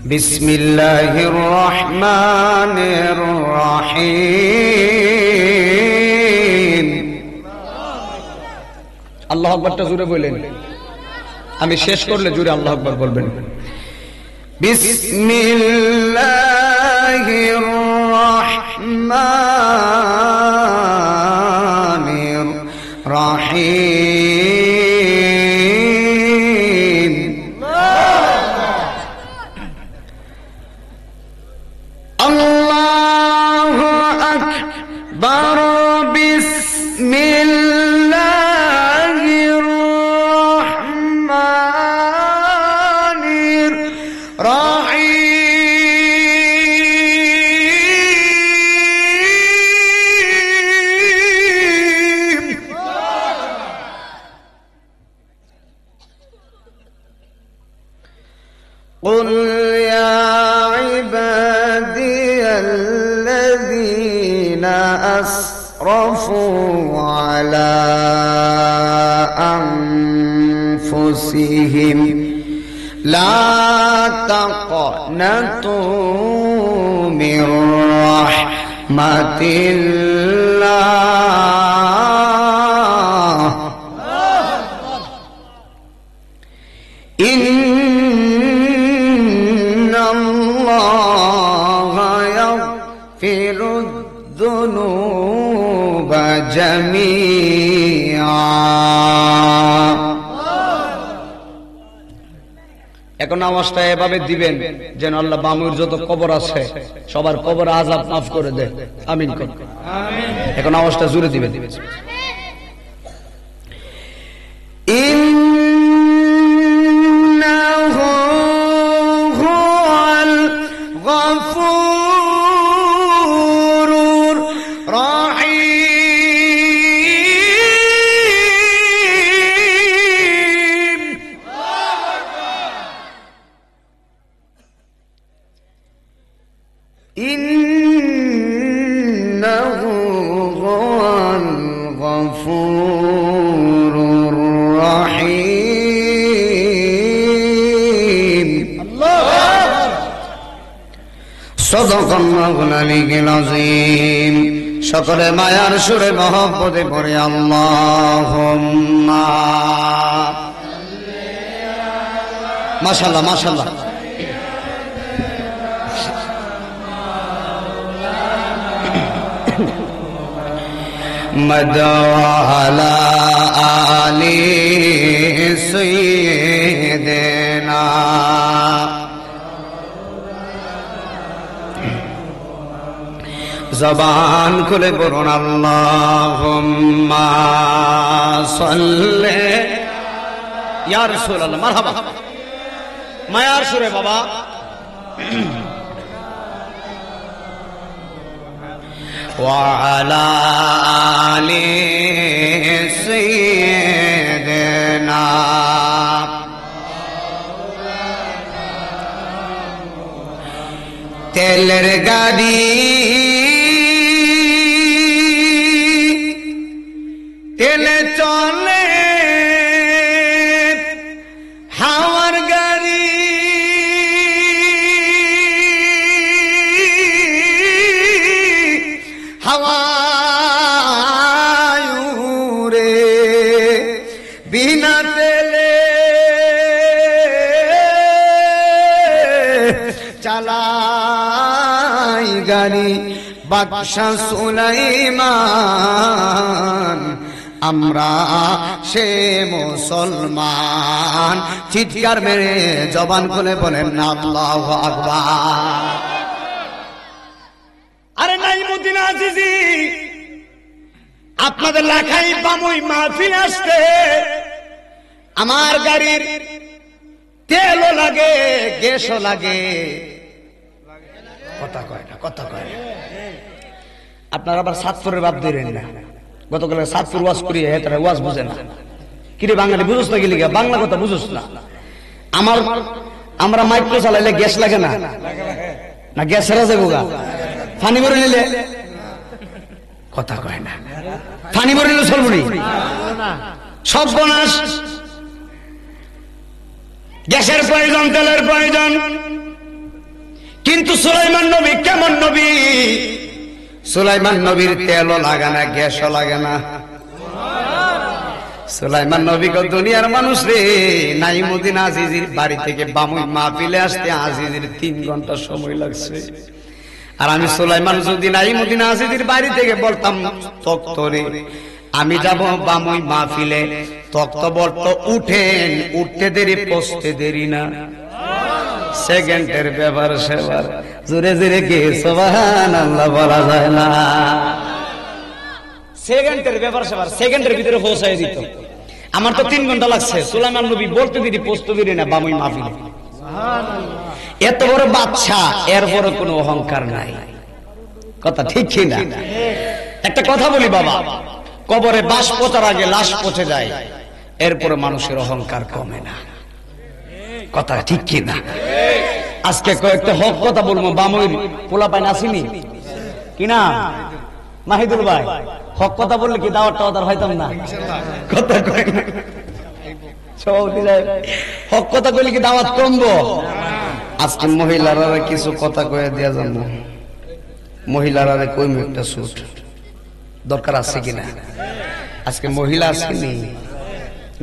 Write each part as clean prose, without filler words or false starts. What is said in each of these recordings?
বিসমিল্লাহির রহমানির রহিম। আল্লাহু আকবারটা জোরে বলেন, আমি শেষ করলে জোরে আল্লাহু আকবার বলবেন। বিসমিল্লাহির রহমানির রহিম। আল্লাহু আকবার। বিসমিল্লাহির রহমানির রহিম। قل يا عبادي الذين أسرفوا على أنفسهم لا تقنطوا من رحمة الله إن الله يغفر الذنوب جميعا। এখন আওয়াজটা এভাবে দিবেন যেন আল্লাহ বামুর যত কবর আছে সবার কবর আযাব মাফ করে দেয়। আমিন করুন। এখন আওয়াজটা জোরে দিবেন। ইন্নাহু হুয়াল গফুরুর রহিম। ইন্নাহু হুয়াল গফুরুর রহিম। সাদাকাল্লাহুল আলিয়্যুল আযীম। সকলে মায়ার সুরে মহব্বতে পড়ে আল্লাহুম্মা। মাশাআল্লাহ মাশাআল্লাহ। মদওয়ালা আলি সাইয়্যিদিনা। জবান খুলে পড়ুন আল্লাহুম্মা সাল্লি ইয়া রাসূলুল্লাহ। মারহাবা। মায়ার সুরে বাবা। ওয়া আলা আলি সাইয়্যিদিনা। তেলের গাড়ি তেলে চলে, হাওয়ার গাড়ি হাওয়ায় উড়ে, বিনা তেলে চালাই গাড়ি বাদশা সুলাইমান। আমরা সে মুসলমান। চিৎকার মেরে জবান খুলে বলেন আল্লাহু আকবার। আরে নাইমুদ্দিন আজিজি, আপনাদের লেখাই বামুই মাহফিল আসতে আমার গাড়ির তেলও লাগে, গ্যাসও লাগে। কথা কয় না, কথা কয় না। আপনারা আবার সাতপুরের বাপ দিলেন না। গতকাল সাতপুর ওয়াজ করি, তারা ওয়াজ বুঝে না। কিরে বাঙালি বুঝোস না, গেলি বাংলা কথা বুঝোস না। আমরা মাইক্রো চালাইলে গ্যাস লাগে না, না গ্যাস সেরা যাবো গা। ফানি ভরে নিলে কথা কয় না, ফানি ভরে নিলে চলবো সব বনাস। গ্যাসের প্রয়োজন, তেলের প্রয়োজন, কিন্তু সুলাইমান নবী কেমন নবী? সুলাইমান নবীর তেলও লাগে না, গ্যাসও লাগে না। সুলাইমান নবী কো দুনিয়ার মানুষ রে, নাইমুদ্দিন আজিজির বাড়ি থেকে বামুই মাহফিলে আসতে আজিজির 3 ঘন্টা সময় লাগছে। আর আমি সুলাইমান যদি নাইমুদ্দিন আজিজির বাড়ি থেকে বলতাম তক্তরে আমি যাব বামুই মাহফিলে, তক্ত বলতো উঠেন, উঠতে দেরি পৌঁছতে দেরি না। সেকেন্ডের ব্যাপার সেবার জোরে জোরে কে সুবহানাল্লাহ বলা যায় না। সেকেন্ডের ব্যাপার সেবার সেকেন্ডের ভিতরে পৌঁছায় দিত। আমার তো 3 ঘন্টা লাগছে, সুলাইমান নবী বলতে দেরি পৌঁছতে দেরি না বামুই মাহফিলে। এত বড় বাদশা, এরপরে কোনো অহংকার নাই। কথা ঠিক কি না? একটা কথা বলি বাবা, কবরে বাস পচার আগে লাশ পচে যায়, এরপরে মানুষের অহংকার কমে না। কথা ঠিক কি না? আজকে কয়েকটা হক কথা বলবো। বামুইর পোলা পাইন আসিনি কিনা মাহিদুল ভাই? হক কথা বললে কি দাওয়াত টাওয়াত হইতাম না? কথা কয় না সভাপতি সাহেব, হক কথা কইলে কি দাওয়াত কমবো? আজকে মহিলারা কিছু কথা কয়ে দেয়া যাবো। মহিলারা কইম একটা সুট দরকার আছে কিনা? আজকে মহিলা আসেনি,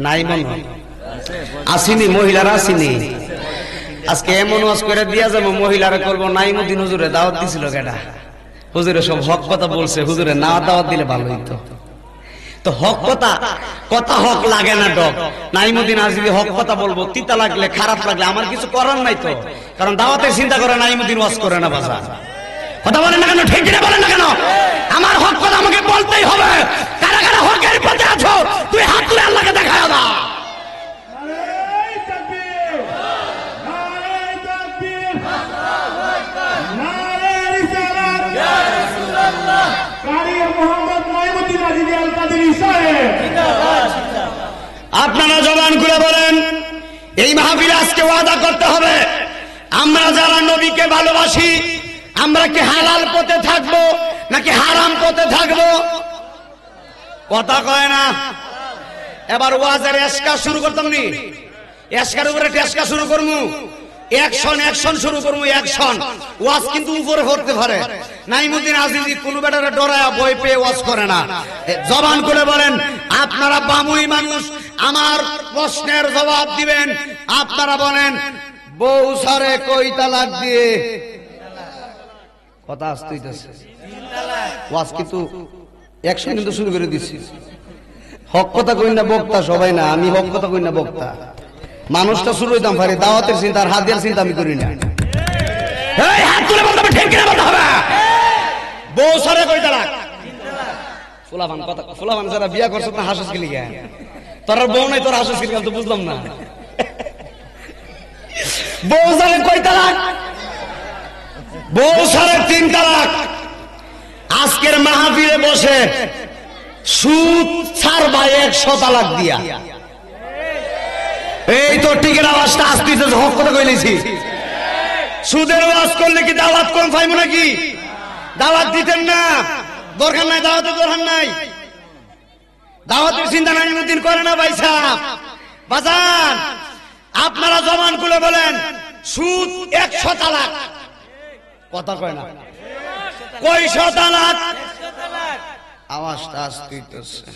নাই মনে আসেনি, মহিলারা আসেনি। আজকে এমন ওয়াজ করে দিয়া যাবো, মহিলারা করবো নাইমুদ্দিন হুজুরে দাওয়াত দিছিল কেডা? হুজুরে সব হক কথা বলছে, হুজুরে না দাওয়াত দিলে ভালো হইতো। তো হক কথা, কথা হক লাগে না ডক। নাইমুদ্দিন আজিজি হক কথা বলবো, তিতা লাগলে খারাপ লাগলে আমার কিছু করার নাই তো, কারণ দাওয়াতের চিন্তা করে নাইমুদ্দিন ওয়াজ করে না। বাজার কথা বলেন না কেন? ঠিক কিনা বলেন না কেন? আমার হক কথা আমাকে বলতেই হবে। কারা কারা হকের পথে আছো তুই হাত তুলে আল্লাহকে দেখায় দাও। আপনারা জবান খুলে বলেন, এই মাহফিলে আজকে ওয়াদা করতে হবে, আমরা যারা নবীকে ভালোবাসি আমরা কি হালাল পথে থাকবো নাকি হারাম পথে থাকবো? কথা কয় না। এবার ওয়াজের এসকা শুরু করতাম নি, এসকার উপরে টেসকা শুরু করবো, অ্যাকশন শুরু করবো। অ্যাকশন ওয়াজ কিন্তু উপরে করতে পারে। নাইমুদ্দিন আজিজি কোন বেটারে ডরায়া ভয় পেয়ে ওয়াজ করে না। জবান করে বলেন, আপনারা বামুই মানুষ, আমার প্রশ্নের জবাব দিবেন। আপনারা বলেন বউ সারে কই তালাক দিয়ে? কথা আসতেইতেছে, ওয়াজ কিন্তু অ্যাকশন কিন্তু শুরু করে দিচ্ছি। হক কথা কই না বক্তা সবাই না, আমি হক কথা কই না বক্তা। মানুষটা শুরু হইতাম পারে, দাওয়াতের চিন্তা আর হাত দেওয়ার চিন্তা আমি করি না। হাত তুলে বলতে হবে, ঠিক কিনা বলতে হবে। বউ সারে কই তালাক? ফুলাবান কথা, ফুলাবান যারা বিয়া করছ না হাসস গেলি গে, তোর বউ নাই তোর হাসস গেলি, তো বুঝলাম না। বউ সারে কই তালাক? বউ সারে 3 তালাক। আজকের মাহফিলে বসে সুদ ছাড়বা 100 তালাক দিয়া। এই তো টিকের আওয়াজটা আসতেছে, হক কথা কইলেছি। সুদের ওয়াজ করলে কি দাওয়াত কম পাইবো নাকি? দাওয়াত দিতেন না, দরকার নাই, দাওয়াতের দরকার নাই। দাওয়াতের চিন্তা নাইমুদ্দিন করে না ভাই সাহেব। বাজান আপনারা জবান খুলে বলেন, সুদ 100 তালাক। কথা কয় না, কয়শো তালাক? আওয়াজটা আসতেছে।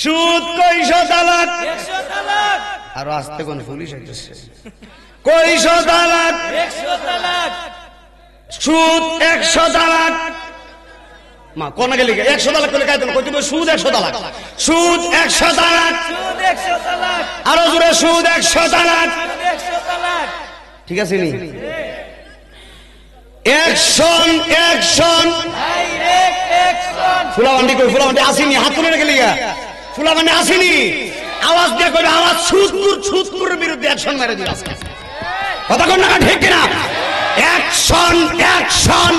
সুদ কয়শো তালাক? আর আসতে কোন পুলিশ হইতেছে। কয়শো তালাক? সুদ 100 তালাক। মা কোন গেলি 100 তালাক করে কাইতেন, কই তুমি সুদ 100 তালাক, সুদ 100 তালাক, আরো জোরে সুদ 100 তালাক। ঠিক আছে নি? অ্যাকশন অ্যাকশন ফুলাবান্ডি কই? ফুলাবান্ডি আসেনি, হাত তুলে গেলি গা। ফুলাবান্ডি আসেনি, আওয়াজ দিয়ে কইবে আওয়াজ। সুদকুরের বিরুদ্ধে অ্যাকশন মেরে দিও। কথা কোন না ঠিক কিনা? অ্যাকশন অ্যাকশন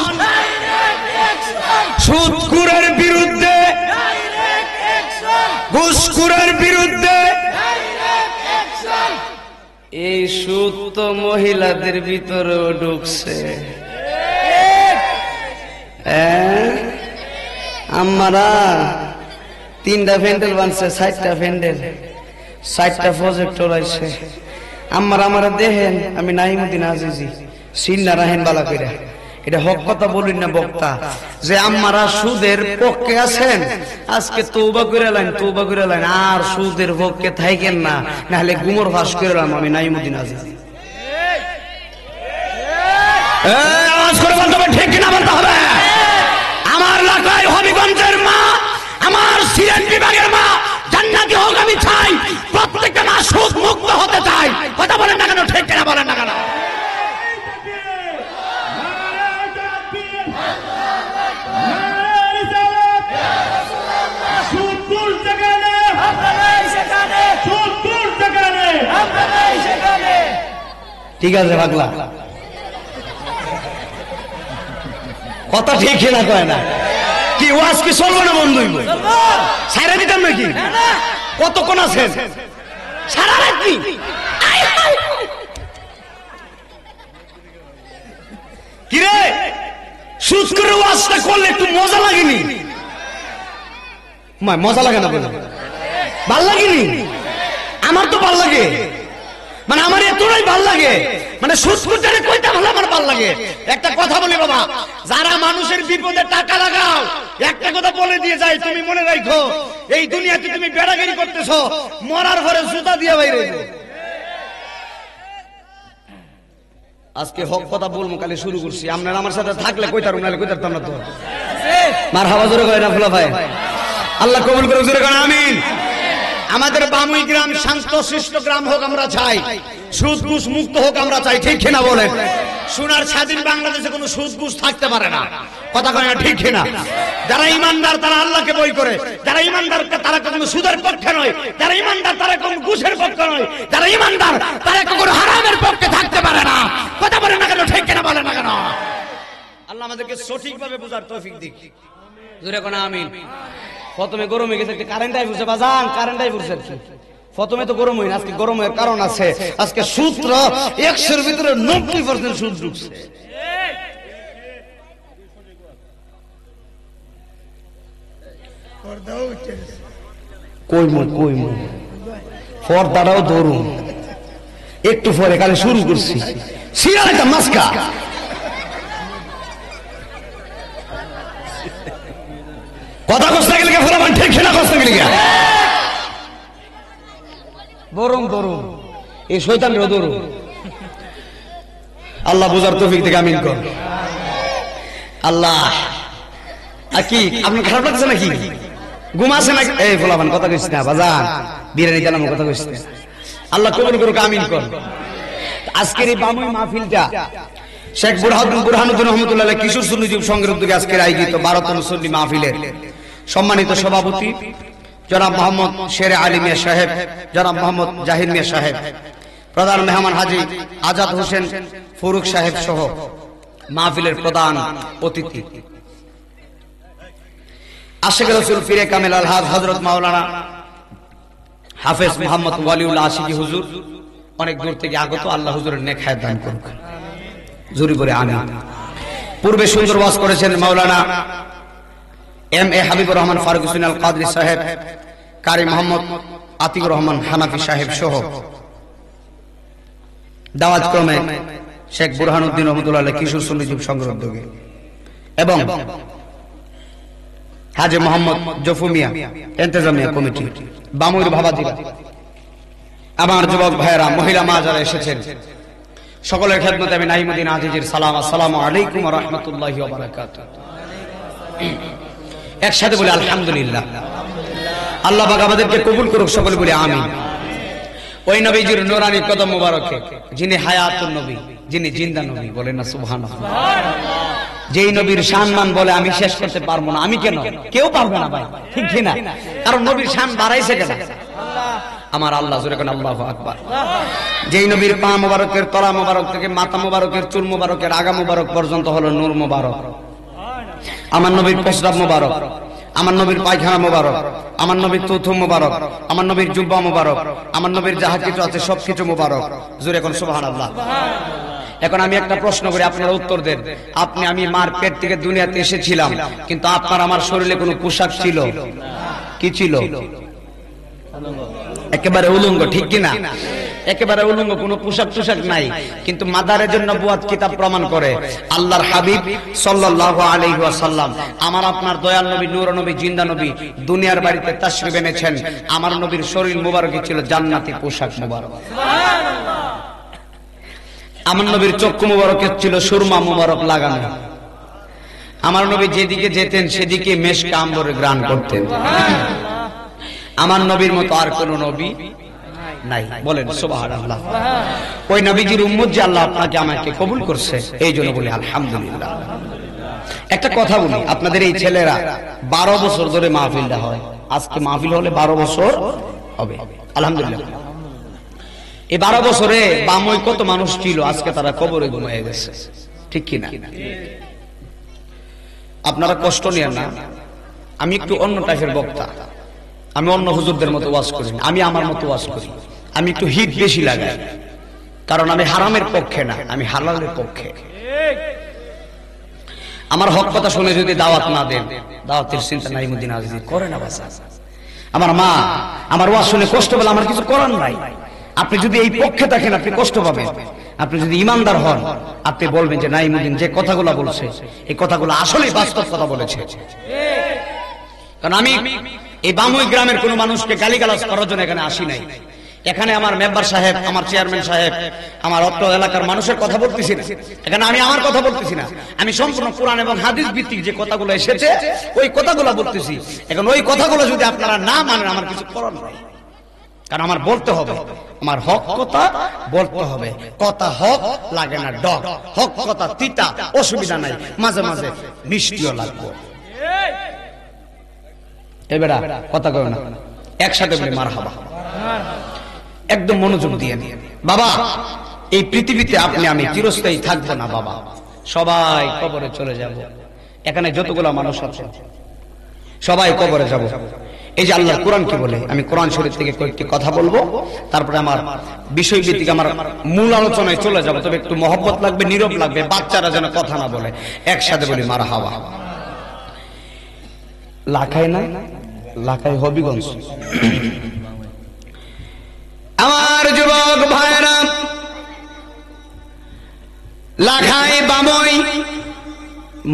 সুদকুরের বিরুদ্ধে, ঘুষখোরের বিরুদ্ধে। এই সুদ তো মহিলাদের ভিতরেও ঢুকছে। আমরা 3টা প্যান্ডেল বানছে, 4টা প্যান্ডেল, 4টা প্রজেক্টর আছে। আমার দেখেন, আমি নাইমুদ্দিন আজিজি সিন্না রাহেন বালা কইরা এটা হক কথা বলেন না বক্তা যে আমারা সুদের পক্ষে আছেন আজকে তওবা করে লাইন আর সুদের পক্ষে থাকেন না নাহলে গুমর ফাঁস করে লাম আমি নাইমুদ্দিন আজিজ আওয়াজ করে বলতে হবে ঠিক কিনা বলতে হবে আমার এলাকায় হবিগঞ্জের মা আমার সিলেট বিভাগের মা জান্নাতি হোক আমি চাই প্রত্যেকটা মা সুদ মুক্ত হতে চাই কথা বলেন না কেন ঠিক কিনা বলেন না কেন ঠিক আছে পাগলা কথা ঠিক না কয় না কি ওয়াজ কি চলবো না বন্ধু সারা দিতাম নাকি কতক্ষণ আছেন সারা রাত কিরে সুদ করে ওয়াজটা করলে একটু মজা লাগেনি মজা লাগে না বলে ভাল লাগেনি আমার তো ভাল লাগে মানে আমার এতটাই ভাল লাগে মানে সুদ করতে কইতে ভালো আমার ভাল লাগে একটা কথা বলি বাবা যারা মানুষের বিপদে টাকা লাগাও একটা কথা বলে দিয়ে যায় তুমি মনে রাখো এই দুনিয়াতে তুমি বেড়াগিরি করতেছো মরার ঘরে জুতা দিয়ে বাইরে আজকে হক কথা বলবো কালে শুরু করছি আপনারা আমার সাথে থাকলে কইতারুম নাহলে কইতারতাম না তো মারহাবা জোরে কয় না ফুলা ভাই আল্লাহ কবুল করুক জোরে কয় আমিন আমাদের বামুই গ্রাম শান্ত শিষ্ট গ্রাম হোক আমরা চাই সুদ ঘুষ মুক্ত হোক আমরা চাই ঠিক কিনা বলেন সোনার স্বাধীন বাংলাদেশে কোনো সুদ ঘুষ থাকতে পারে না কথা কয় না ঠিক কিনা যারা ইমানদার তারা আল্লাহকে ভয় করে যারা ইমানদার তারা কখনো সুদের পক্ষে নয় যারা ইমানদার তারা কখনো ঘুষের পক্ষে নয় যারা ইমানদার তারা কখনো হারামের পক্ষে থাকতে পারে না কথা বলেন না কেন ঠিক কিনা বলেন না কেন আল্লাহ আমাদেরকে সঠিকভাবে বোঝার তৌফিক দিক জোরে কোন আমিন প্রথমে গরমে গেছে কারেন্টাই ফুরছে বাজান কারেন্টাই ফুরছে প্রথমে তো গরম হই না আজকে গরমের কারণ আছে আজকে সূত্র 100 এর ভিতরে 90% সুদ ঢুকছে কই পর্দাটাও ধরুন একটু পরে কালে শুরু করছি সিরাটা মাস্কা কথা কষ্ট গেলে ফলাফল ঠিক খেলা কষ্ট গেলে বরং ধরুন এই শয়তানের ধরুন আল্লাহ বুঝার তৌফিক থেকে আমিন কর আল্লাহ কি আপনার খারাপ লাগছে নাকি ঘুম আসে নাকি এই ফলাফল কথা কইস না বাজান বিরিয়ানি দিলাম কথা কইস না আল্লাহ কবুল করুক আমিন কর আজকের এই বামুই মাহফিলটা শেখ বুরহানুদ্দিন রহমতুল্লাহ কিশোর সুন্নি যুব সংঘের উদ্যোগে আজকের আয়োজিত 12তম সুন্নি মাহফিলের সম্মানিত সভাপতি জনাব মোহাম্মদ শেরে আলী মিয়া সাহেব জনাব মোহাম্মদ জাহির মিয়া সাহেব প্রধান মেহমান হাজী আজাদ হোসেন ফারুক সাহেব সহ মাহফিলের প্রধান অতিথি আশিক রাসূল পীরে কামেল আলহাজ হযরত মাওলানা হাফেজ মোহাম্মদ ওয়ালিউল্লাহ আশিকি হুজুর অনেক দূর থেকে আগত আল্লাহ হুজুরের নেক হায়াত দান করুন জোরে করে আমিন পূর্বে সুন্দর ওয়াজ করেছেন মাওলানা এম এ হাবিবুর রহমান ফারুক হোসেন আল কাদরি সাহেব কারি মোহাম্মদ আতিকুর রহমান হানাফি সাহেব সহ দাওয়াত ক্রমে শেখ বুরহানুদ্দিন রহমতুল্লাহ কিশোর সুন্নি যুব সংঘের উদ্যোগে এবং হাজী মোহাম্মদ জফুমিয়া ইন্তেজামিয়া কমিটি বামুইর ভাবাদিরা আমার যুবক ভাইয়েরা মহিলা মা যারা এসেছেন সকলের খেদমতে আমি নাইমুদ্দিন আজিজের সালাম আসসালামু আলাইকুম ওয়া রাহমাতুল্লাহি ওয়া বারাকাতুহু একসাথে বলি আলহামদুলিল্লাহ আল্লাহ পাক আমাদেরকে কবুল করুক সকলে বলি আমিন ওই নবীজির নূরানি কদম মোবারকে যিনি হায়াতুন নবী যিনি জিন্দা নবী বলেন না সুবহানাল্লাহ যেই নবীর সম্মান বলে আমি শেষ করতে পারবো না আমি কেন কেউ পারবে না ভাই ঠিক কি না কারণ নবীর শান বাড়াইছে কেন আমার আল্লাহ জোরে কোন আল্লাহু আকবার যেই নবীর পা মোবারকের তলা মোবারক থেকে মাথা মোবারকের চুল মোবারকের আগা মোবারক পর্যন্ত হলো নূর মোবারক আমার নবীর প্রস্রাব মোবারক আমার নবীর পায়খানা মোবারক আমার নবীর তুথু মোবারক আমার নবীর জুব্বা মোবারক আমার নবীর যাহা কিছু আছে সবকিছু মোবারক জোরে কোন সুবহানাল্লাহ এখন আমি একটা প্রশ্ন করি আপনারা উত্তর দেন আপনি আমি মার পেট থেকে দুনিয়াতে এসেছিলাম কিন্তু আপনার আমার শরীরে কোনো পোশাক ছিল কি ছিল একেবারে উলঙ্গ ঠিক কি না একেবারে উলঙ্গ, কোনো পোশাক টোশাক নাই, কিন্তু মাদারের জন্য নবুয়াত কিতাব প্রমাণ করে আল্লাহর হাবিব সাল্লাল্লাহু আলাইহি ওয়াসাল্লাম, আমার আপনার দয়াল নবী, নূর নবী, জিন্দা নবী দুনিয়ার বাড়িতে তাশরীফ এনেছেন। আমার নবীর শরীর মুবারকে ছিল জান্নাতি পোশাক মুবারক, সুবহানাল্লাহ। আমার নবীর চক্ষু মুবারকে ছিল সুরমা মুবারক লাগানো। আমার নবী যেদিকে যেতেন সেদিকে মেশক আম্বরে গ্রাণ করতেন। আমার নবীর মতো আর কোন নবী নাই, বলেন সুবহানাল্লাহ। ওই নবীজির উম্মত যে আল্লাহ আপনাকে আমাকে কবুল করছে, এই জন্য বলি আলহামদুলিল্লাহ। একটা কথা বলি, আপনাদের এই ছেলেরা 12 বছর ধরে মাহফিলটা হয়, আজকে মাহফিল হলে 12 বছর হবে, আলহামদুলিল্লাহ। এই 12 বছরে বামই কত মানুষ ছিল, আজকে তারা কবরে ঘুমিয়ে গেছে, ঠিক কিনা? আপনারা কষ্ট নিয়েন না, আমি একটু অন্য টাইপের বক্তা, আমি অন্য হুজুরদের মতো ওয়াজ করি না, আমি আমার মতো ওয়াজ করি। আমি একটু হিট বেশি লাগাই, কারণ আমি হারামের পক্ষে না, আমি হালালের পক্ষে। আমার হক কথা শুনে যদি দাওয়াত না দেন, দাওয়াতের চিন্তা নাইমুদ্দিন আজিজি করে না বাসা। আমার মা আমার ওয়াজ শুনে কষ্ট পেলে আমার কিছু করার নাই। আপনি যদি এই পক্ষে থাকেন আপনি কষ্ট পাবেন, আপনি যদি ইমানদার হন আপনি বলবেন যে নাইমুদ্দিন যে কথাগুলো বলছে এই কথাগুলো আসলেই বাস্তব কথা বলেছে। কারণ আমি এই বামুই গ্রামের কোন মানুষকে গালিগালাজ করার জন্য এখানে আসি নাই। এখানে আমার মেম্বার সাহেব, আমার চেয়ারম্যান সাহেব, আমার অত্র এলাকার মানুষের কথা বলতেছি না, এখানে আমি আমার কথা বলতেছি না, আমি সম্পূর্ণ কোরআন এবং হাদিস ভিত্তিক যে কথাগুলো এসেছে ওই কথাগুলো বলতেছি। এখন ওই কথাগুলো যদি আপনারা না মানেন আমার কিছু করার নাই, কারণ আমার বলতে হবে, আমার হক কথা বলতে হবে। কথা হক লাগে না ডক, হক কথা তিতা, অসুবিধা নাই, মাঝে মাঝে মিষ্টিও লাগবে। এবার কথা কয় না, একসাথে বলি মারহাবা, একদম মনোযোগ দিয়ে। বাবা এই পৃথিবীতে আপনি আমি চিরস্থায়ী থাকবো না বাবা, সবাই কবরে চলে যাব। এখানে যতগুলো মানুষ আছে সবাই কবরে যাব। এই যে আল্লাহ কোরআন কি বলে, আমি কোরআন শরীফ থেকে কয়েকটি কথা বলবো, তারপরে আমার বিষয় ভিত্তিক আমার মূল আলোচনায় চলে যাব। তবে একটু মহব্বত লাগবে, নীরব লাগবে, বাচ্চারা যেন কথা না বলে। একসাথে বলি মারহাবা। লাখাই না, লাখাই হবিগঞ্জ। আমার যুবক ভাইরা, লাখাই বামই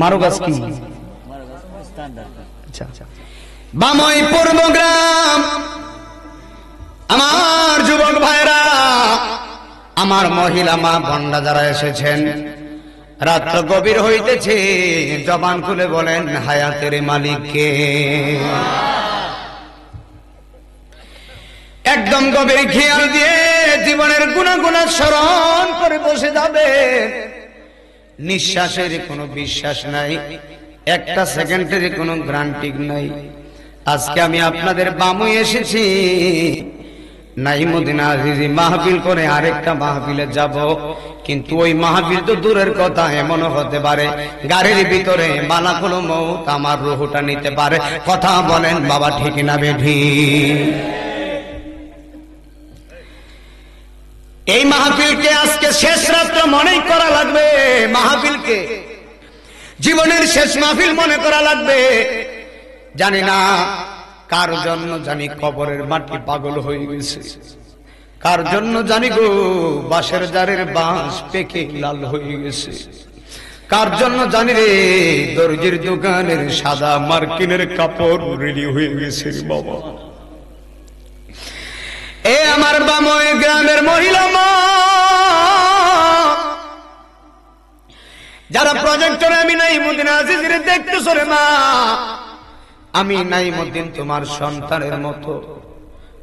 মারুগাছ কি বামই পূর্বগ্রাম। আমার যুবক ভাইরা, আমার মহিলা মা বোনরা যারা এসেছেন, রাত্র গভীর হইতেছে, জবান খুলে বলেন হায়াতের মালিক কে? একদম গভীর খেয়াল দিয়ে জীবনের গুনাহ স্মরণ করে বসে যাবে। নিঃশ্বাসের কোনো বিশ্বাস নাই, একটা সেকেন্ডের কোনো গ্যারান্টি নাই। আজকে আমি আপনাদের বামুই এসেছি, নাইমুদ্দিন আজিজি মাহফিল করে আরেকটা মাহফিলে যাব, কিন্তু ওই মাহফিল তো দূরের কথা, এমনও হতে পারে গাড়ির ভিতরে মালাকুল মউত আমার রূহটা নিতে পারে। কথা বলেন বাবা, ঠিক না বেঠি? এই মাহফিলকে আজকে শেষ রাত্র মনেই করা লাগবে, মাহফিলকে জীবনের শেষ মাহফিল মনে করা লাগবে। জানি না কার জন্য জানি কবরের মাটি পাগল হয়ে গেছে, কার জন্য জানি গো বাঁশের জারের বাঁশ পেকে লাল হয়ে গেছে, কার জন্য জানি রে দর্জির দোকানের সাদা মার্কিনের কাপড় রেডি হয়ে গেছে বাবা। এ আমার বামই গ্রামের মহিলা মা, যারা প্রজেক্টরে আমি নাইমুদ্দিন আজিজিরে দেখতেছ রে মা, আমি নাইমুদ্দিন তোমার সন্তানের মতো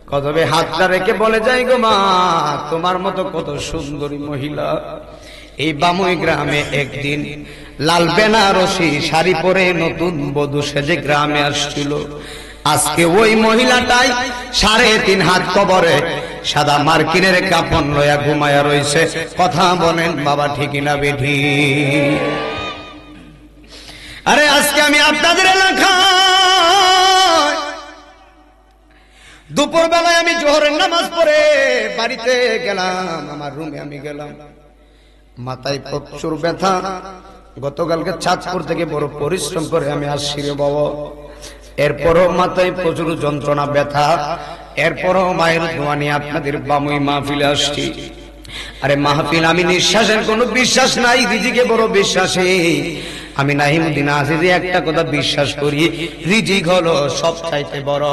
কদমে হাতটা রেখে বলে যাই গো মা, তোমার মতো কত সুন্দরী মহিলা এই বামই গ্রামে একদিন লাল বেনারসি শাড়ি পরে নতুন বধূ সেজে গ্রামে আসছিল। আজকে ওই মহিলাটাই 3.5 হাত কবরে সাদা মার্কিনের কাপড় লয়া ঘুমায়া রইছে। কথা বলেন বাবা, ঠিক না বেঠি? আরে আজকে আমি আপনাদের এলাকায় দুপুর বেলায় আমি জোহরের নামাজ পড়ে বাড়িতে গেলাম, আমার রুমে আমি গেলাম, মাথায় প্রচুর ব্যথা। গতকালকে চাঁদপুর থেকে বড় পরিশ্রম করে আমি আসছি রে বাবা, এরপরও মাথায় প্রচুর যন্ত্রণা ব্যথা। এরপরও মায়ের দোয়া নিয়ে আপনাদের বামুই মাহফিলে আসছি। আরে মাহফিল, আমি নিঃশ্বাসের কোনো বিশ্বাস নাই, রিজিকে বড় বিশ্বাসী। আমি নাহিমুদ্দিন আজিজি একটা কথা বিশ্বাস করি, রিজিক হলো সব চাইতে বড়,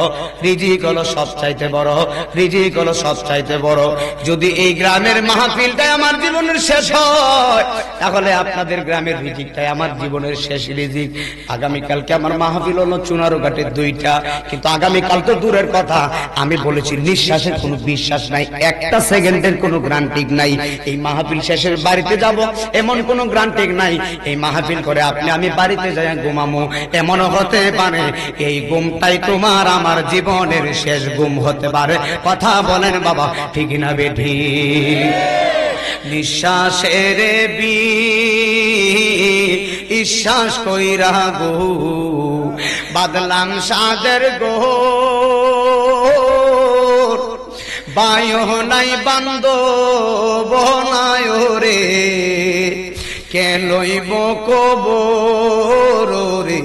রিজিক হলো সব চাইতে বড়, রিজিক হলো সব চাইতে বড়। যদি এই গ্রামের মাহফিলটাই আমার জীবনের শেষ হয়, তাহলে আপনাদের গ্রামের রিজিকটাই আমার জীবনের শেষ রিজিক। আগামীকালকে আমার মাহফিল হলো চুনারুঘাটে 2টা, কিন্তু আগামীকাল তো দূরের কথা, আমি বলেছি নিঃশ্বাসের কোনো বিশ্বাস নাই, একটা সেকেন্ডের কোনো গ্রান্টিং নাই। এই মাহফিল শেষের বাড়িতে যাব এমন কোনো গ্রান্টিং নাই। এই মাহফিল করে আপনি আমি বাড়িতে যাই ঘুমামো, এমনও হতে পারে এই ঘুমটাই তোমার আমার জীবনের শেষ ঘুম হতে পারে। কথা বলেন বাবা, ঠিক না বেঠি? নিঃশ্বাসের বিশ্বাস কইরা গো বাদলাম সাদের গো, বায়ো নাই বান্ধব নাই রে, কে লইব কবর রে,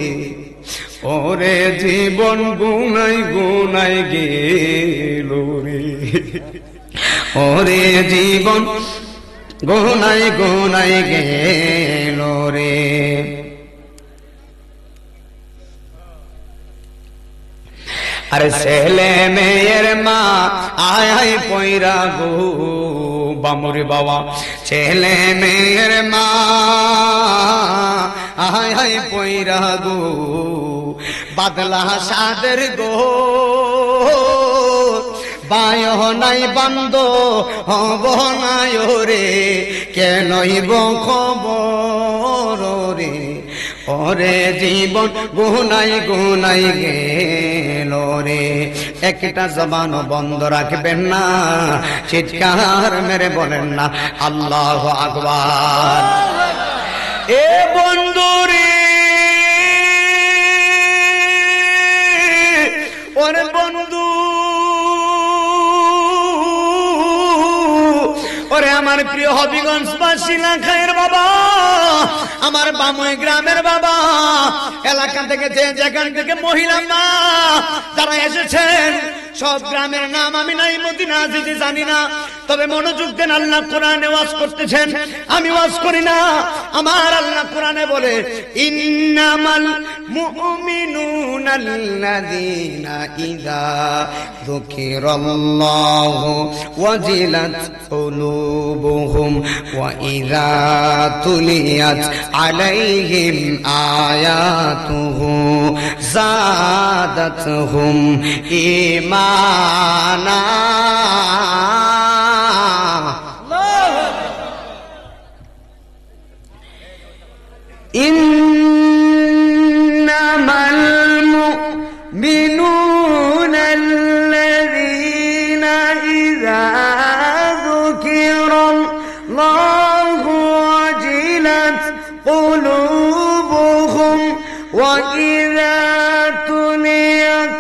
ওরে জীবন গুনাই গুনাই গেল রে, ওরে জীবন গুনাই গুনাই গেল রে। আরে ছেলে মেয়ের মা আয় আয় পয়রা গো বামুরে বাবা, ছেলে মেয়ের মা আয় আয় পয়রা গো বাদলা সাদের গো, বায় নাই বান্দ হব নাই রে, কেন খবর রে, ওরে জীবন গুনাই গুনাই গেল রে। একটা জবান বন্ধ রাখবেন না, চিৎকার মেরে বলেন না আল্লাহু আকবার। এ বন্ধু রে, ওরে বন্ধু, ওরে আমার প্রিয় হবিগঞ্জবাসী লাখায়ের বাবা, আমার বামুই গ্রামের বাবা, এলাকা থেকে যে যেখান থেকে মহিলা মা যারা এসেছেন, সব গ্রামের নাম আমি নাহিমুদ্দিন আজিজি জানি না, তবে মনোযোগ দেন, আল্লাহ কোরআনে ওয়াজ করতেছেন, আমি ওয়াজ করি না। আমার আল্লাহ কোরআনে বলে ইন্নামাল মুমিনুনাল্লাযীনা ইযা যুকিরাল্লাহু ওয়াজিলাত কুলুবুহুম ওয়া ইযা তুলিয়াত আলাইহিম আয়াতুহু যাদাতহুম ঈমানা। ইন্নামাল মুমিনুনাল্লাযীনা ইযা যুকিরাল্লাহু ওয়াজিলাত কুলুবুহুম ওয়া ইযা তুলিয়াত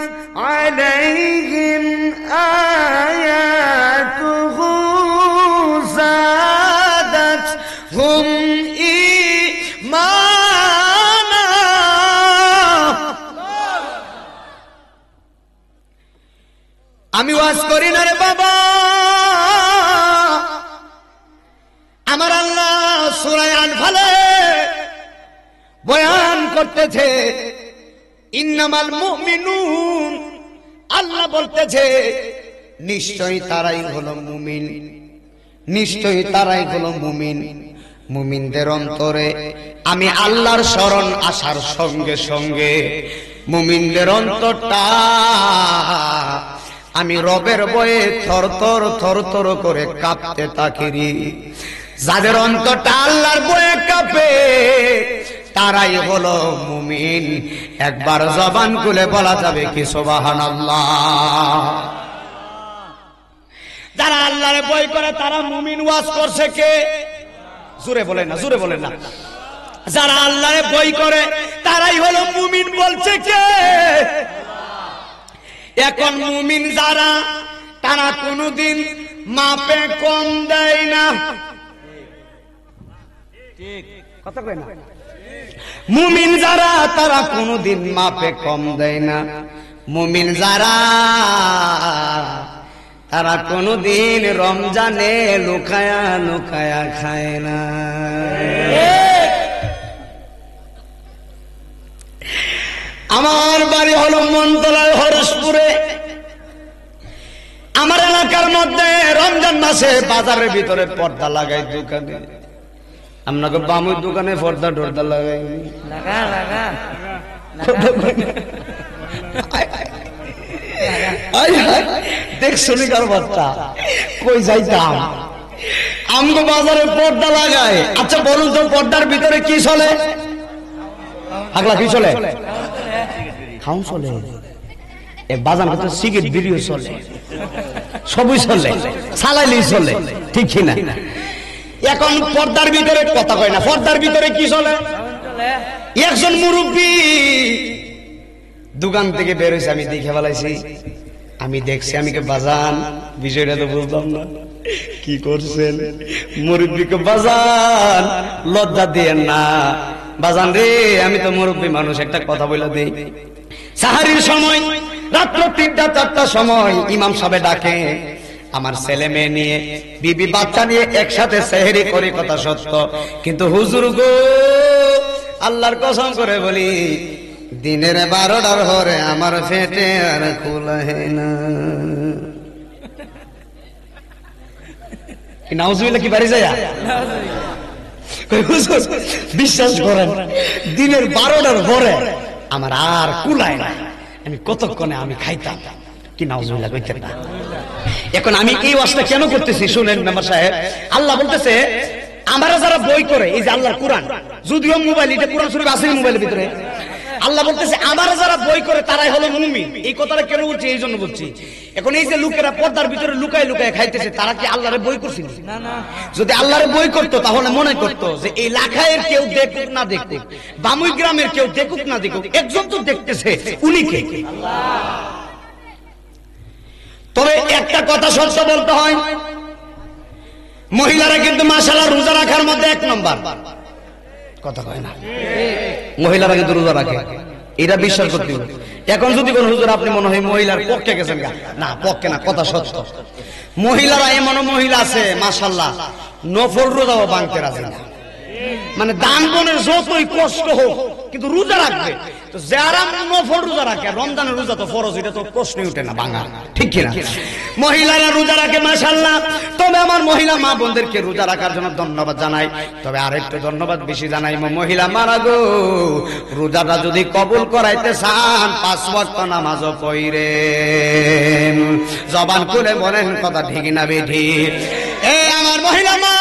আলাইহিম আয়াতুহু যাদাতহুম ঈমানা। আমি ওয়াজ করি না রে বাবা, আমার আল্লাহ সূরা আনফালে বয়ান করতেছে ইন্নামাল মুমিনুন, আল্লাহ বলতেছে নিশ্চয়ই তারাই হলো মুমিন, নিশ্চয়ই তারাই হলো মুমিন। মুমিনদের অন্তরে আমি আল্লাহর শরণ আসার সঙ্গে সঙ্গে মুমিনদের অন্তরটা আমি রবের ভয়ে থরথর থরথর করে কাঁপতে থাকি। যাদের অন্তরটা আল্লাহর ভয়ে কাঁপে তারাই হলো মুমিন। একবার জবান খুলে বলা যাবে কি সুবহানাল্লাহ? যারা আল্লাহর ভয় করে তারা মুমিন। ওয়াজ করছে কে? জোরে বলেন না, জোরে বলেন না। যারা আল্লাহর ভয় করে তারাই হলো মুমিন বলছে কে? এখন মুমিন যারা, তারা কোনদিন মাপে কম দেয় না। ঠিক কথা কয় না? মুমিন যারা তারা কোনদিন মাপে কম দেয় না। মুমিন যারা তারা কোনদিন রমজানে লুকায়া লুকায়া খায় না। আমার বাড়ি হলো মনতলায় হরসপুরে। আমার এলাকার মধ্যে রমজান মাসে বাজারের ভিতরে পর্দা লাগাই দোকানে, আপনাকে বামুর দোকানে পর্দা টর্দা লাগাই দেখ শুনিকার বাচ্চা কই যাইতাম আমগো বাজারে পর্দা লাগায়। আচ্ছা বলুন তো পর্দার ভিতরে কি চলে? আগলা কি চলে? খাউন চলে, বাজার ভিতরে সিগারেট বিড়িও চলে, সবই চলে, সালাইলি চলে, ঠিক কিনা? এখন পর্দার ভিতরে কথা কয় না, পর্দার ভিতরে কি চলে? একজন মুরব্বী দোকান থেকে বের হয়েছে, আমি দেখে ফেলাইছি, আমি দেখছি, আমি কে বাজান বিষয়টা তো বুঝলাম না, কি করছেন? মুরব্বীকে বাজান লজ্জা দিয়েন না বাজান রে, আমি তো মুরব্বী মানুষ, একটা কথা বলে দেই। সাহারির সময় রাত্র 3টা-4টার সময় ইমাম সাহেব ডাকে, আমার ছেলে মেয়ে নিয়ে বিবি বাচ্চা নিয়ে একসাথে সেহরি করে, কথা সত্য, কিন্তু হুজুর গো আল্লাহর কসম করে বলি দিনের 12টার পরে আমার পেটে আর খোলায় না। নাউজুবিল্লাহ কি বাড়ি যায়? বিশ্বাস করেন দিনের 12টার পরে আমার আর কুলায় না, আমি কতক্ষণে আমি খাইতাম। কি নাউজুবিল্লাহ কইতেন না? এখন আমি এই ওয়াজটা কেন করতেছি শুনেন মেম্বার সাহেব। আল্লাহ বলতেছে আমরা যারা বই করে, এই যে আল্লাহর কোরআন, যদিও মোবাইল, এটা কোরআন শরীফ আছে মোবাইলের ভিতরে, আল্লাহ বলতেছে আমরা যারা বই করে তারাই হলো মুমিন। এই কথাটা কেন বলছি? এই জন্য বলছি, এখন এই যে লোকেরা পর্দার ভিতরে লুকায় লুকায় খাইতেছে, তারা কি আল্লাহরে বই করছিল? যদি আল্লাহরে বই করতো তাহলে মনে করতো যে এই লাখায়ের কেউ দেখুক না দেখুক, বামুই গ্রামের কেউ দেখুক না দেখুক, একজন তো দেখতেছে, উনি কে? তবে একটা কথা সত্য বলতে হয়, মহিলারা কিন্তু মাশাআল্লাহ রোজা রাখার মধ্যে 1 নম্বর। কথা কয় না? মহিলারা কিন্তু রোজা রাখে, এটা বিশ্বাস করতে হবে। এখন যদি কোন হুজুর আপনি মনে হয় মহিলার পক্ষে গেছেন, না পক্ষে না, কথা সত্য। মহিলারা এমন মহিলা আছে মাশাআল্লাহ নফল রোজাও ভাঙতে রাজি না, মানে দান বনের যতই কষ্ট হোক কিন্তু রোজা রাখবে। তো যারা নফল রোজা রাখে, রমজানের রোজা তো ফরজ, এটা তো প্রশ্নই উঠে না ভাঙা, ঠিক কিনা? মহিলারা রোজা রাখে মাশাআল্লাহ। তবে আমার মহিলা মা বোনদেরকে রোজা রাখার জন্য ধন্যবাদ জানাই। তবে আরেকটু ধন্যবাদ বেশি জানাই মহিলা মারা গো, রোজাটা যদি কবুল করাইতে চান 5 ওয়াক্ত নামাজও পড়েন, জবান খুলে বলেন কথা ঠিক না বেঠি? এই আমার মহিলা মা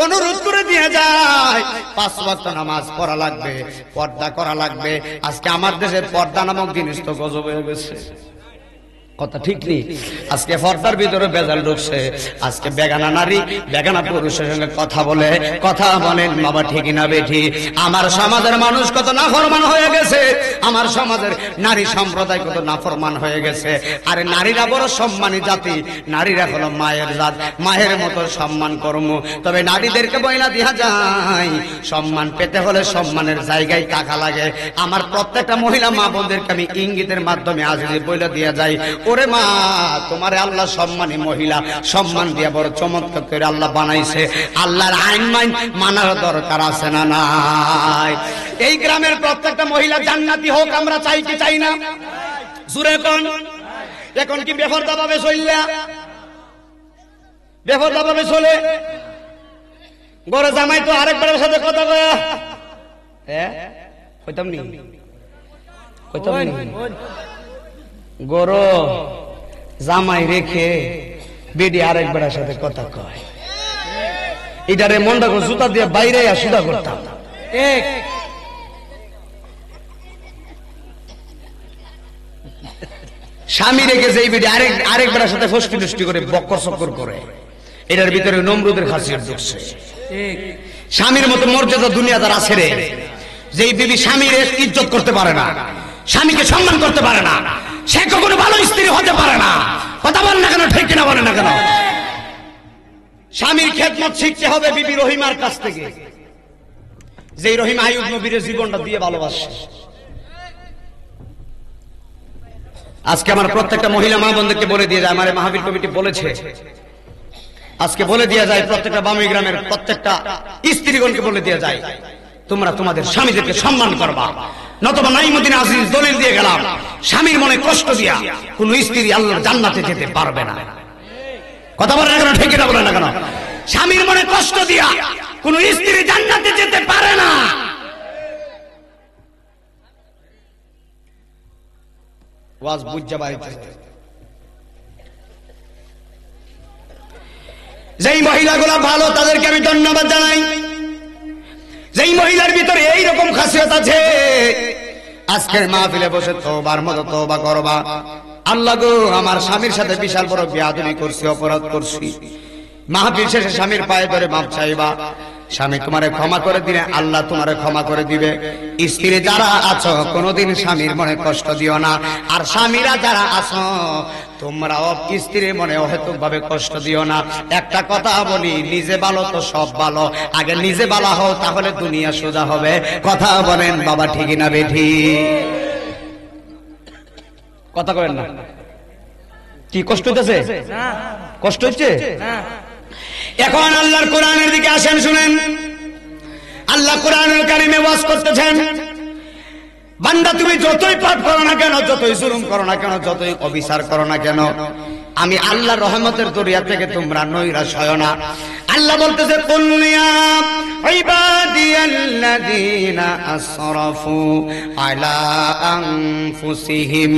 অনুরোধ করে দিয়ে যায় 5 ওয়াক্ত নামাজ পড়া লাগবে, পর্দা করা লাগবে। আজকে আমার দেশের পর্দা নামক জিনিস তো গজব হয়ে গেছে, কথা ঠিক নেই? আজকে পর্দার ভিতরে বেজাল ঢুকছে। আজকে বেগানা নারী বেগানা পুরুষের সঙ্গে কথা বলেন বাবা, ঠিক না বেঠি? আমার সমাজের মানুষ কত নাফরমান হয়ে গেছে, আমার সমাজের নারী সম্প্রদায় কত নাফরমান হয়ে গেছে। আরে নারীরা বড় সম্মানী জাতি, নারীরা হলো মায়ের জাত, মায়ের মতো সম্মান কর্ম। তবে নারীদেরকে বইলা দিয়া যায়, সম্মান পেতে হলে সম্মানের জায়গায় টাকা লাগে। আমার প্রত্যেকটা মহিলা মা বোনদেরকে আমি ইঙ্গিতের মাধ্যমে আজ বইলা দিয়া যাই, ওরে মা তোমারে আল্লাহ সম্মানী মহিলা সম্মান দিয়া বড় চমৎকার করে আল্লাহ বানাইছে। আল্লাহর আইন মানার দরকার আছে না নাই? এই গ্রামের প্রত্যেকটা মহিলা জান্নাতি হোক আমরা চাই কি চাই না? জুরে কোন? এখন কি বেফরদা ভাবে চললা? বেফরদা ভাবে চলে গরে জামাই তো আরেকবারের সাথে কথা কয়া, হ্যাঁ কইতাম নি, কইতাম নি, গরো জামাই রেখে বেডি আরেকবারের সাথে কথা কয়, এটারে মনটা করে জুতা দিয়ে বাইরে সুদা করতাম। স্বামী রেখে যে বেডি আরেকবারের সাথে ফষ্টি ফষ্টি করে বক্কর চক্কর করে, এটার ভিতরে নমরুদের খাসিয়ত ঢুকছে। স্বামীর মতো মর্যাদা দুনিয়াদার আছে রে, যেই বিবি স্বামীর ইজ্জত করতে পারে না, স্বামীকে সম্মান করতে পারে না, সে কখনো ভালো স্ত্রী হতে পারে না। কথা বল না কেন? ঠিক কিনা বলে না কেন? স্বামীর খেদমত শিখতে হবে বিবি রহিমার কাছ থেকে, যেই রহিমা আইয়ুব নবীর জীবনটা দিয়ে ভালোবাসে। আজকে আমার প্রত্যেকটা মহিলা মা বোনদেরকে বলে দিয়ে যায়, আমার মাহফিল কমিটি বলেছে, আজকে বলে দেওয়া যায় প্রত্যেকটা বামী গ্রামের প্রত্যেকটা স্ত্রীগণকে বলে দেওয়া যায়, তোমরা তোমাদের স্বামীদেরকে সম্মান করবা, নতুবা নাইমুদ্দিন আজিজ দলিল দিয়ে গেলাম, স্বামীর মনে কষ্ট দিয়া কোন স্ত্রী আল্লাহর জান্নাতে যেতে পারবে না। কথা বলে না কেন, ঠিক না বলে না কেন? স্বামীর মনে কষ্ট দিয়া কোন স্ত্রী জান্নাতে যেতে পারে না। ওয়াজ বুঝা বাড়িতে যেই মহিলাগুলো ভালো তাদেরকে আমি ধন্যবাদ জানাই। যেই মহিলার ভিতরে এইরকম খাসিয়ত আছে, আজকের মাহফিলে বসে তওবার মতো তওবা করবা, আল্লাহ গো আমার স্বামীর সাথে বিশাল বড় বেয়াদবি করছি, অপরাধ করছি, মাহফিল শেষে স্বামীর পায়ে ধরে মাপ চাইবা, স্বামী তোমারে ক্ষমা করে দিলে আল্লাহ তোমারে ক্ষমা করে দিবে। স্ত্রী যারা আছো কোনোদিন স্বামীর মনে কষ্ট দিও না, আর স্বামীরা যারা আছো তোমরাও স্ত্রীর মনে অহেতুক ভাবে কষ্ট দিও না। একটা কথা বলি, নিজে ভালো তো সব ভালো, আগে নিজে ভালো হও তাহলে দুনিয়া সোজা হবে। কথা বলেন বাবা, ঠিক না বেঠি? কথা বলেন না, কি কষ্ট হচ্ছে? কষ্ট হচ্ছে? এখন আল্লাহর কোরআনের দিকে আসেন, শুনেন। আল্লাহ কোরআনুল কারীমে ওয়াজ করতেছেন, বান্দা তুমি যতই পাপ করো না কেন, যতই জুলুম করো না কেন, যতই অবিচার করো না কেন, আমি আল্লাহর রহমতের দরিয়া থেকে তোমরা নৈরাশ হয় না। আল্লাহ বলতেছে, কুল ইয়া ইবাদিয়াল্লাযীনা আসরাফু আলা আনফুসিহিম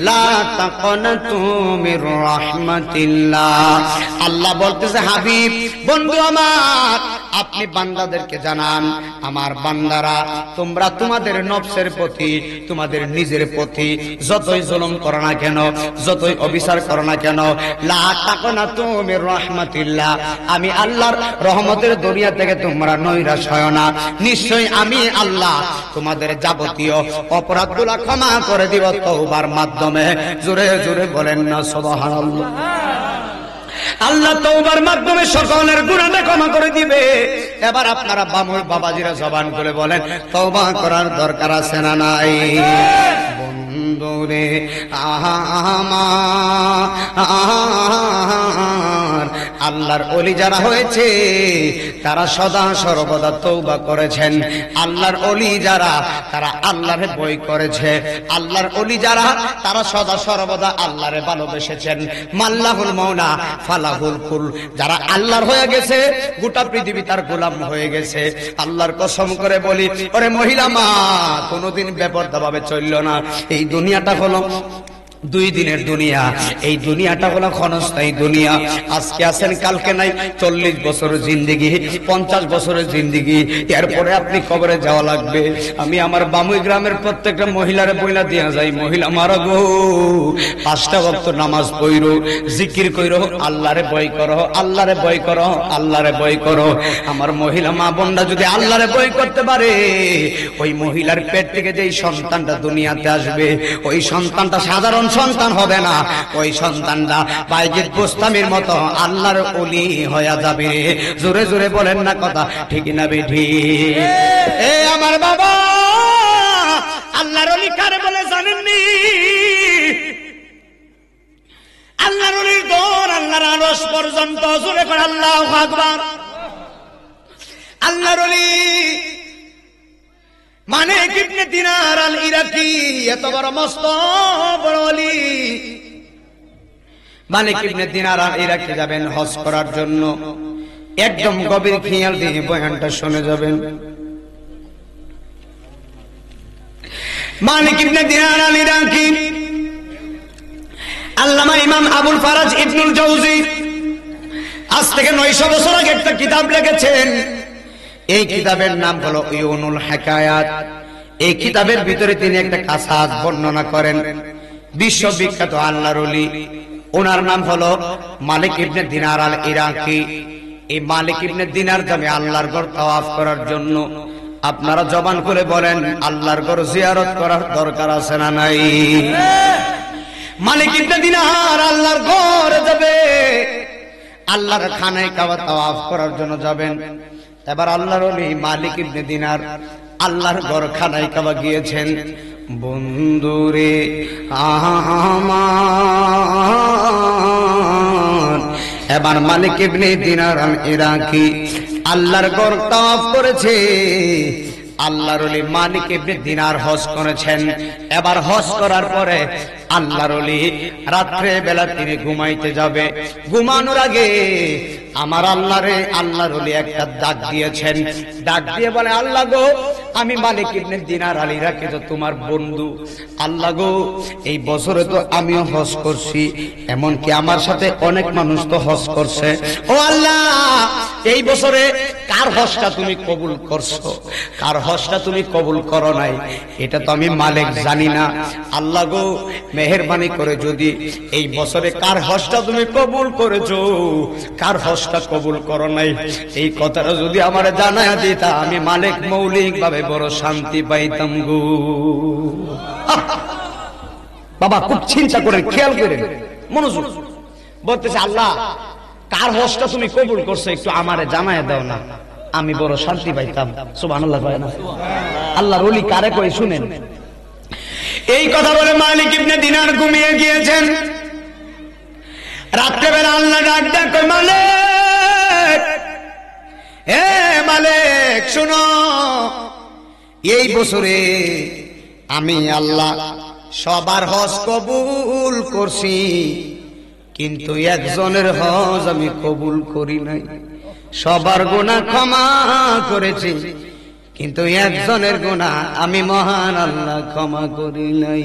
লা তাকনাতু মির রাহমাতিল্লাহ। আল্লাহ বলতেছে, হাবিব বন্ধু আমার, আপনি বান্দাদেরকে জানান, আমার বান্দারা তোমরা তোমাদের নফসের প্রতি, তোমাদের নিজের প্রতি যতই জুলুম করো না কেন, যতই অবিচার করো না কেন, লা তাকনাতু মির রাহমাতিল্লাহ, আমি আল্লাহর রহমতের দরিয়া থেকে তোমরা নৈরাশ হয় না। নিশ্চয়ই আমি আল্লাহ তোমাদের যাবতীয় অপরাধগুলো ক্ষমা করে দিব তওবার মাধ্যমে। জোরে জোরে বলেন না সুবহানাল্লাহ। আল্লাহ তওবার মাধ্যমে সকলের গুনাহ ক্ষমা করে দিবে। এবার আপনারা বাবাজিরা জবান করে বলেন, তওবা করার দরকার আছে না নাই? বন্ধুরে আমার আল্লাহর ওলি যারা হয়েছে তারা সদা সর্বদা তওবা করেছেন। আল্লাহর ওলি যারা, তারা আল্লাহরে ভয় করেছে। আল্লাহর ওলি যারা, তারা সদা সর্বদা আল্লাহরে ভালোবেসেছেন। মাল্লাহুল মাওলা ফালাহুল কুল, যারা আল্লাহর হয়ে গেছে গোটা পৃথিবী তার গোলাম হয়ে গেছে। আল্লাহর কসম করে বলি, ওরে মহিলা মা, কোনোদিন বেপরদা ভাবে চলল না। এই দুনিয়াটা হলো 2 দিনের দুনিয়া, এই দুনিয়াটা হলো ক্ষণস্থায়ী দুনিয়া। আজকে আছেন কালকে নাই। 40 বছরের জিন্দেগি, 50 বছরের জিন্দেগি, এরপরে আপনি কবরে যাওয়া লাগবে। আমি আমার বামুই গ্রামের প্রত্যেকটা মহিলারে বইলা দিয়া যাই, মহিলা মারা গো, 5টা ওয়াক্ত নামাজ পড়ো, জিকির কইরো, আল্লাহরে ভয় করো, আল্লাহরে ভয় করো, আল্লাহরে ভয় করো। আমার মহিলা মা বোনরা যদি আল্লাহরে ভয় করতে পারে, ওই মহিলার পেট থেকে যেই সন্তানটা দুনিয়াতে আসবে, ওই সন্তানটা সাধারণ সন্তান হবে না, ওই সন্তানটা বাইজিদ বুস্তামির মতো আল্লাহর ওলি হয়ে যাবে। জোরে জোরে বলেন না কথা, ঠিক না বেঠি? এ আমার বাবা, আল্লাহর ওলি কারে বলে জানেননি? আল্লাহর ওলির দৌড় আল্লাহর আরশ পর্যন্ত। জোরে করে আল্লাহু আকবার। আল্লাহর ওলি মালিক ইবনে দিনার আল ইরাকি, এত বড় মস্ত বড় ওলি। মালিক ইবনে দিনার আল ইরাকি যাবেন হজ করার জন্য। একদম গভীর খেয়াল দিয়ে বয়ানটা শুনে যাবেন। মালিক ইবনে দিনার আল ইরাকি, আল্লামা ইমাম আবুল ফারাজ ইবনুল জাওজি আজ থেকে 900 বছর আগে একটা কিতাব লিখেছেন। এই কিতাবের নাম হলো উয়ুনুল হিকায়াত। এই কিতাবের ভিতরে তিনি একটা কাসাস বর্ণনা করেন। বিশ্ববিখ্যাত আল্লাহর ওলি, ওনার নাম হলো মালিক ইবনে দিনার আল ইরাকি। এই মালিক ইবনে দিনার যাবে আল্লাহর ঘর তাওয়াফ করার জন্য। আপনারা জবান করে বলেন, আল্লাহর ঘর জিয়ারত করার দরকার আছে না নাই? মালিক ইবনে দিনার আল্লাহর ঘরে যাবে, আল্লাহর খানায় কাবা তাওয়াফ করার জন্য যাবেন। এবার আল্লাহর ওলি মালিক ইবনে দিনার আল্লাহর ঘর খানায় কাবা গিয়েছেন। বন্ধুরে আমার। এবার মালিক ইবনে দিনার আল ইরাকি আল্লাহর ঘর তাওয়াফ করেছে। আল্লাহর ওলি মালিক ইবনে দিনার হজ করেছেন। এবার হজ করার পরে আল্লাহর ওলি রাত্রে বেলা তিনি ঘুমাইতে যাবে। ঘুমানোর আগে আমার আল্লাহর ওলি একটা ডাক দিয়েছেন। ডাক দিয়ে বলে, আল্লাহ গো, আমি মালিক ইবনে দিনার আল ইরাকি তো তোমার বন্ধু। আল্লাহ গো, এই বছরে তো আমিও হজ করছি, এমনকি আমার সাথে অনেক মানুষ তো হজ করছে। ও আল্লাহ, এই বছরে কার হজটা তুমি কবুল করছো, কার হজটা তুমি কবুল করো নাই, এটা তো আমি মালিক জানি না। আল্লাহ গো, মেহেরবানি করে যদি এই বছরে কার হজটা তুমি কবুল করেছো, কার হজটা কবুল করো নাই, এই কথাটা যদি আমার জানায় দিতা, আমি মালিক মৌলিক ভাবে বড় শান্তি পাইতাম গো। বাবা খুব চিন্তা করেন, খেয়াল করেন, মনোযোগ। বলতেছে, আল্লাহ কার হজটা তুমি কবুল করছো একটু আমারে জানায় দাও না, আমি বড় শান্তি পাইতাম। সুবহানাল্লাহ কয় না? আল্লাহর ওলি কারে কয় শুনেন। এই কথা বলে মালিক ইবনে দিনার ঘুমিয়ে গিয়েছেন। রাত্রেবেলা আল্লাহ ডাক দেয়, কয় মালিক, হে মালিক শুনো, এই বছরে আমি আল্লাহ সবার হজ কবুল করছি, কিন্তু একজনের হজ আমি কবুল করি নাই। সবার গুনাহ ক্ষমা করেছি, কিন্তু একজনের গুনাহ আমি মহান আল্লাহ ক্ষমা করি নাই।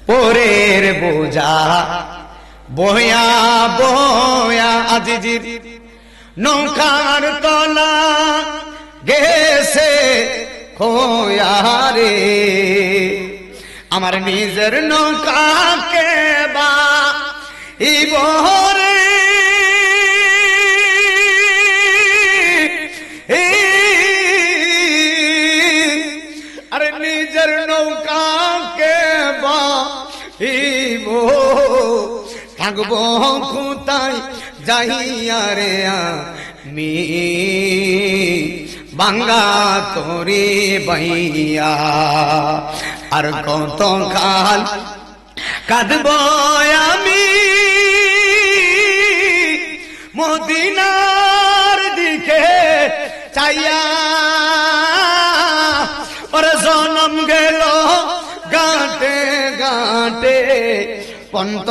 পরের বোঝা বয়া বয়া আজিজির নৌকার তলা গেছে খোয়া রে, আমার নিজের নৌকাকে বা ইবরে আরে নিজের নৌকাকে বা থাকবো কোথায় যাইয়া রে আমি বাঙ্গা তোরে বাইয়া, আর কত কাল কাঁদব আমি মদিনার দিকে চাইয়া, ওরে জনম গেল গাঁটে গাঁটে পন্ত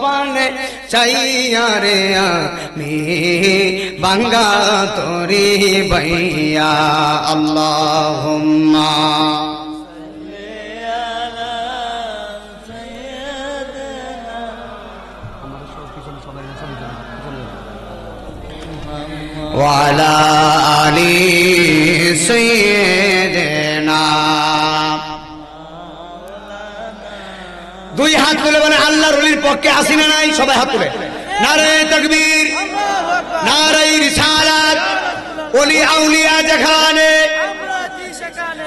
পানে চাইয়া রে আমি বাঙ্গা তোরে বাইয়া। আল্লাহুম্মা ওয়ালা আলি সাইয়্যিদিনা। দুই হাত তুলে বলে, আল্লাহর ওলির পক্ষে আসি না নাই? সবাই হাত তুলে নারে তাকবীর, নারে রিসালাত। ওলি আউলিয়া যেখানে,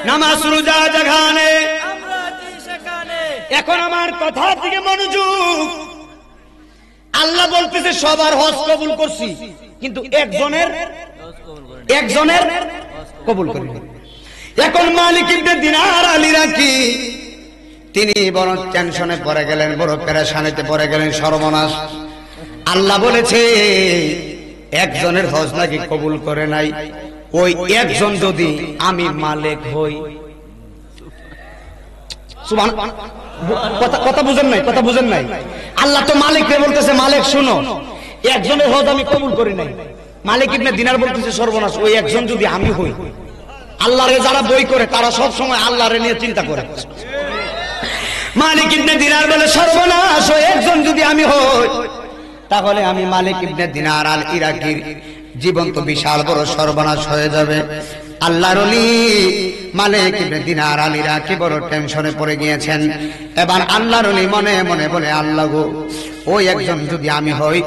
নামাজ রোজা যেখানে। এখন আমার কথা থেকে মনোযোগ। আল্লাহ বলতেছে সবার হজ কবুল করছি, কিন্তু একজনের কবুল করি। এখন মালিক ইবনে দিনার আল ইরাকি তিনি বড় টেনশনে পড়ে গেলেন, বড় পেরেশানিতে পড়ে গেলেন, সর্বনাশ। আল্লাহ বলেছে একজনের হজ নাকি কবুল করে নাই, ওই একজন যদি আমি মালিক হই। কথা বুঝেন নাই? কথা বুঝেন নাই? আল্লাহ তো মালিককে বলতেছে, মালিক শুনো, একজনের হজ আমি কবুল করি নাই। মালিক ইবনে দিনার বলতেছে, সর্বনাশ, ওই একজন যদি আমি হই। আল্লাহরে যারা বই করে তারা সব সময় আল্লাহরে নিয়ে চিন্তা করে। মালিক ইবনে দিনার বলে, সর্বনাশ, ওই একজন যদি আমি হই, তাহলে আমি মালিক ইবনে দিনার আল ইরাকির জীবন তো বিশাল বড় সর্বনাশ হয়ে যাবে। আল্লাহর ওলি মালিক ইবনে দিনার আল ইরাকি বড় টেনশনে পড়ে গিয়েছেন। এবার আল্লাহর ওলি মনে মনে বলে, আল্লাহ গো, ওই একজন যদি আমি হই,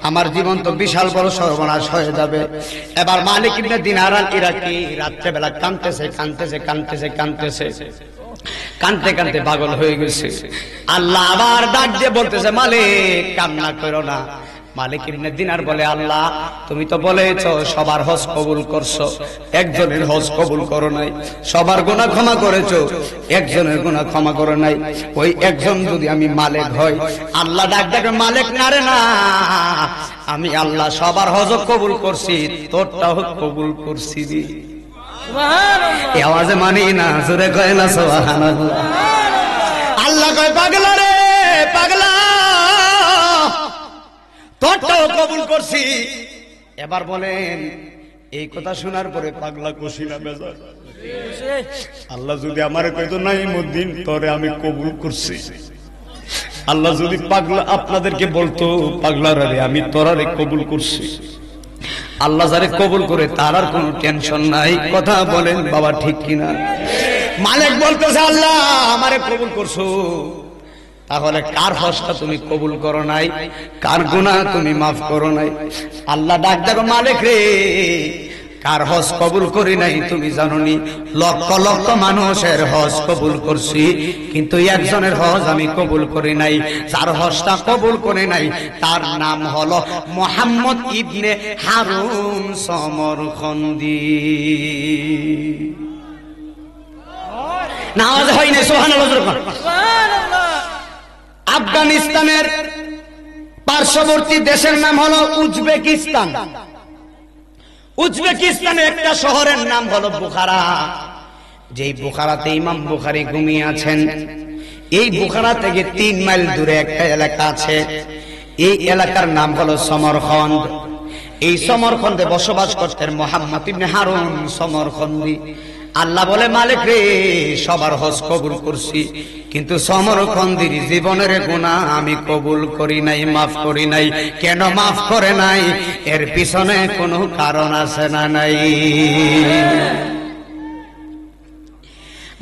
আমার জীবন তো বিশাল বড় সর্বনাশ হয়ে যাবে। এবার মালিক ইবনে দিনার আল ইরাকি রাত্রেবেলা কাঁদতেছে কাঁদতেছে কাঁদতেছে কাঁদতেছে, কাঁদতে কাঁদতে পাগল হয়ে গেছে। আল্লাহ আবার ডাক দিয়ে বলতেছে, মালিক কান্না করো না, মালিক ইবনে দিনার বলে, আল্লাহ তুমি তো বলেছো সবার হজ কবুল করছো, একজনের হজ কবুল করো নাই। সবার গুনাহ ক্ষমা করেছো, একজনের গুনাহ ক্ষমা করো নাই। ওই একজন যদি আমি মালিক হই, আল্লাহ ডাক ডাকে, মালিক না রে না, আমি আল্লাহ সবার হজ কবুল করছি, তোরটাও কবুল করছি। এই আওয়াজে মানি না, জোরে কয় না সুবহানাল্লাহ। আল্লাহ কয়, পাগলা রে পাগলা, তোরটাও কবুল করছি। এবার বলেন, এই কথা শোনার পরে পাগলা খুশি না বেজার? আল্লাহ যদি আমারে কইতো নাইমুদ্দিন তোরে আমি কবুল করছি, আল্লাহ যদি পাগলা আপনাদেরকে বলতো পাগলা রে আমি তোরারে কবুল করছি, আল্লাহ যারে কবুল করে তার আর কোনো টেনশন নাই। কথা বলেন বাবা, ঠিক কিনা? মালিক বলতেছে, আল্লাহ আমারে কবুল করছো, তাহলে কার হজটা তুমি কবুল করো নাই, কার গুনাহ তুমি মাফ করো নাই? আল্লাহ ডাক দেখো, মালিক রে কার হজ কবুল করি নাই তুমি জানোনি? লক্ষ লক্ষ মানুষের হজ কবুল করছি, কিন্তু একজনের হজ আমি কবুল করি নাই। যার হজটা কবুল করে নাই তার নাম হলো মুহাম্মদ ইবনে হারুন সমরখন্দি। নামাজ হয় না, সুবহানাল্লাহ। আফগানিস্তানের পার্শ্ববর্তী দেশের নাম হলো উজবেকিস্তান। উজবেকিস্তানে একটা শহরের নাম হলো বুখারা। যেই বুখারাতে ইমাম বুখারী ঘুমিয়ে আছেন, এই বুখারা থেকে 3 মাইল দূরে একটা এলাকা আছে, এই এলাকার নাম হলো সমরখন্দ। এই সমরখন্দে বসবাস করতেন মুহাম্মদ ইবনে হারুন সমরখন্দি। আল্লাহ বলে, মালিক রে সবার হজ কবুল করছি, কিন্তু সমরখন্দির জীবনের গুনাহ আমি কবুল করি নাই, মাফ করি নাই। কেন মাফ করে নাই? এর পিছনে কোনো কারণ আছে না নাই?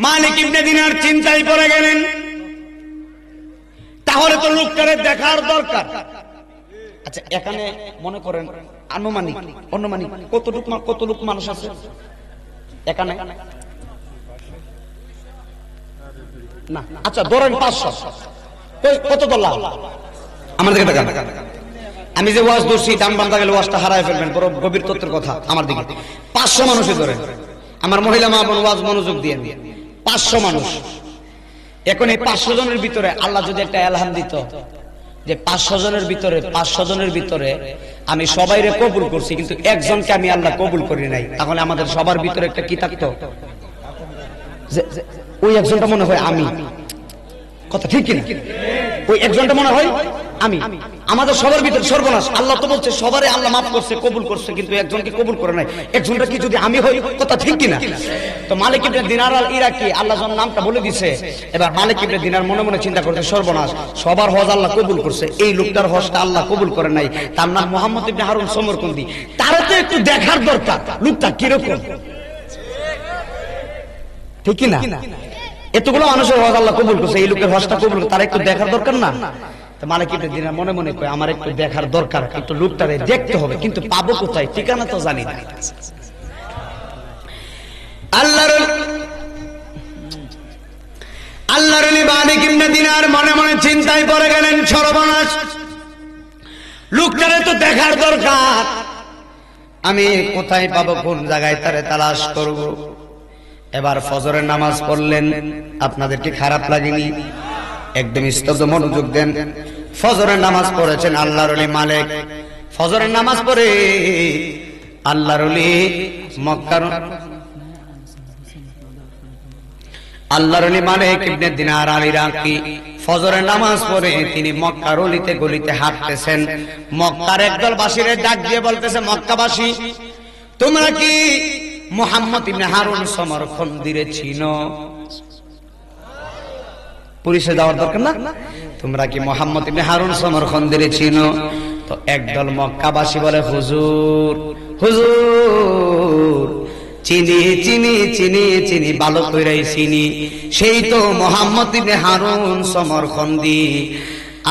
মালিক ইবনে দিনার চিন্তায় পড়ে গেলেন, তাহলে তো লোকটারে দেখার দরকার। আচ্ছা, এখানে মনে করেন অনুমানিক কতটুক মানুষ আছে এখানে? না, আচ্ছা ধরেন 500। কত দল্লা আমার দিকে দেখান। আমি যে ওয়াজ ধরছি, ডান বান্দা গেলে ওয়াজটা হারায় ফেলবেন, বড় গভীর তত্ত্বের কথা। আমার দিকে 500 মানুষই ধরেন, আমার মহিলা মা বোন ওয়াজ মনোযোগ দিয়ে 500 মানুষ। এখন এই 500 জনের ভিতরে আল্লাহ যদি একটা এলহাম দিত যে 500 জনের ভিতরে আমি সবাইরে কবুল করছি, কিন্তু একজনকে আমি আল্লাহ কবুল করি নাই, তাহলে আমাদের সবার ভিতরে একটা কি থাকতো? ওই একজনটা মনে হয় আমি। কথা ঠিক কিনা? ওই একজনটা মনে হয় আমি। আমাদের সবার ভিতরে সর্বনাশ। আল্লাহ তো বলছে সবারই আল্লাহ মাফ করছে, কবুল করছে, কিন্তু একজনকে কবুল করে নাই। একজনটা কি যদি আমি হই? কথা ঠিক কিনা? তো মালিক ইবনে দিনার আল ইরাকি, আল্লাহ যখন নামটা বলে দিছে, এবার মালিক ইবনে দিনার মনে মনে চিন্তা করছে, সর্বনাশ, সবার হজ আল্লাহ কবুল করছে, এই লোকটার হজটা আল্লাহ কবুল করে নাই। তার নাম মুহাম্মদ ইবনে হারুন সমরখন্দি। তারও তো একটু দেখার দরকার লোকটা কিরকম, ঠিক কিনা? এতগুলো মানুষের হজ আল্লাহ কবুল করছে, এই লোকের হজটা কবুল করছে, তার একটু দেখার দরকার না? মালিক ইবনে দিনার মনে মনে কয়, আমার একটু দেখার দরকার, একটু লোকটারে দেখতে হবে, কিন্তু পাবো কোথায়? ঠিকানা তো জানি না। আল্লাহর ওলি মালিক ইবনে দিনার মনে মনে চিন্তায় পড়ে গেলেন, সর্বনাশ, লোকটারে তো দেখার দরকার, আমি কোথায় পাবো, কোন জায়গায় তারে তালাশ করব? এবার ফজরের নামাজ পড়লেন। আপনাদের কি খারাপ লাগেনি? একদম স্তব্ধ মনোযোগ দেন। ফজরের নামাজ পড়েছেন আল্লাহর ওলি মালিক। ফজরের নামাজ পড়ে আল্লাহর ওলি মক্কার মালিক ইবনে দিনার আল ইরাকি ফজরের নামাজ পড়ে তিনি মক্কার অলিতে গলিতে হাঁটতেছেন। মক্কার একদল বাসীরে ডাক দিয়ে বলতেছে, মক্কাবাসী, তোমরা কি মুহাম্মদ ইবনে হারুন সমরখন্দিরে চিনো? পুলিশে যাওয়ার দরকার না? তোমরা কি মুহাম্মদ ইবনে হারুন সমরখন্দিরে চিনো? তো একদল মক্কাবাসী বলে, হুজুর হুজুর, চিনি চিনি চিনি চিনি, ভালো কইরাই চিনি, সেই তো মুহাম্মদ ইবনে হারুন সমরখন্দি।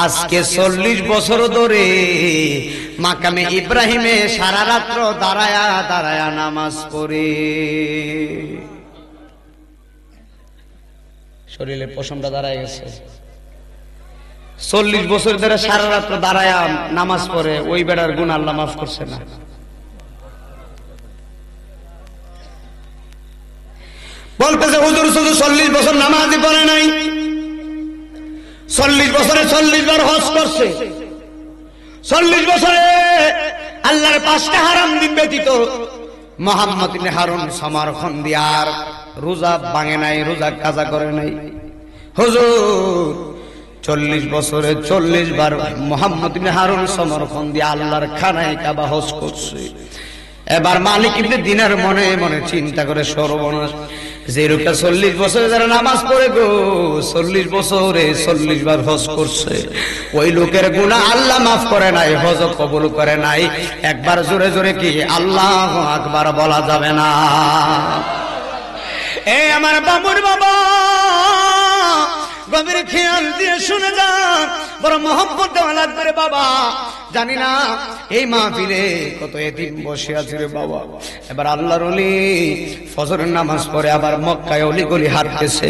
আজকে 40 বছর ধরে মাকামে ইব্রাহিমে সারা রাত্র দাঁড়ায়া দাঁড়ায়া নামাজ পড়ে। শরীরের পশমটা দাঁড়ায় গেছে। 40 বছর ধরে সারা রাত দাঁড়ায় নামাজ পড়ে, ওই বেড়ার গুনাহ আল্লাহ মাফ করছে না। বলতেছে হুজুর শুধু 40 বছর নামাজই পড়ে নাই, 40 বছরে 40 বার হজ করছে, 40 বছরে আল্লাহর 5টা হারাম দিন ব্যতীত মুহাম্মদ ইবনে হারুন সমরখন্দি আর রোজা ভাঙে নাই, রোজা কাজা করে নাই। হুজুর 40 বছরে 40 বার মুহাম্মদ ইবনে হারুন সমরখন্দি আল্লাহর খানায় কাবা হজ করছে। এবার মালিক ইবনে দিনার মনে মনে চিন্তা করে, সর্বনাশ, যে লোকটা 40 বছরে যারা নামাজ পড়ে গো, 40 বছরে 40 বার হজ করছে, ওই লোকের গুনাহ আল্লাহ মাফ করে নাই, হজ কবুল করে নাই। একবার জোরে জোরে কি আল্লাহু আকবার বলা যাবে না? এই আমার বাবুর বাবা, গভীর খেয়াল দিয়ে শুনে যান, বড় মহব্বত দেওয়া লাগবে রে বাবা। জানি না এই মাহফিলে কত এতিম বসে আছে রে বাবা। এবার আল্লাহর ওলি ফজরের নামাজ পড়ে আবার মক্কায় অলি গলি হাঁটতেছে,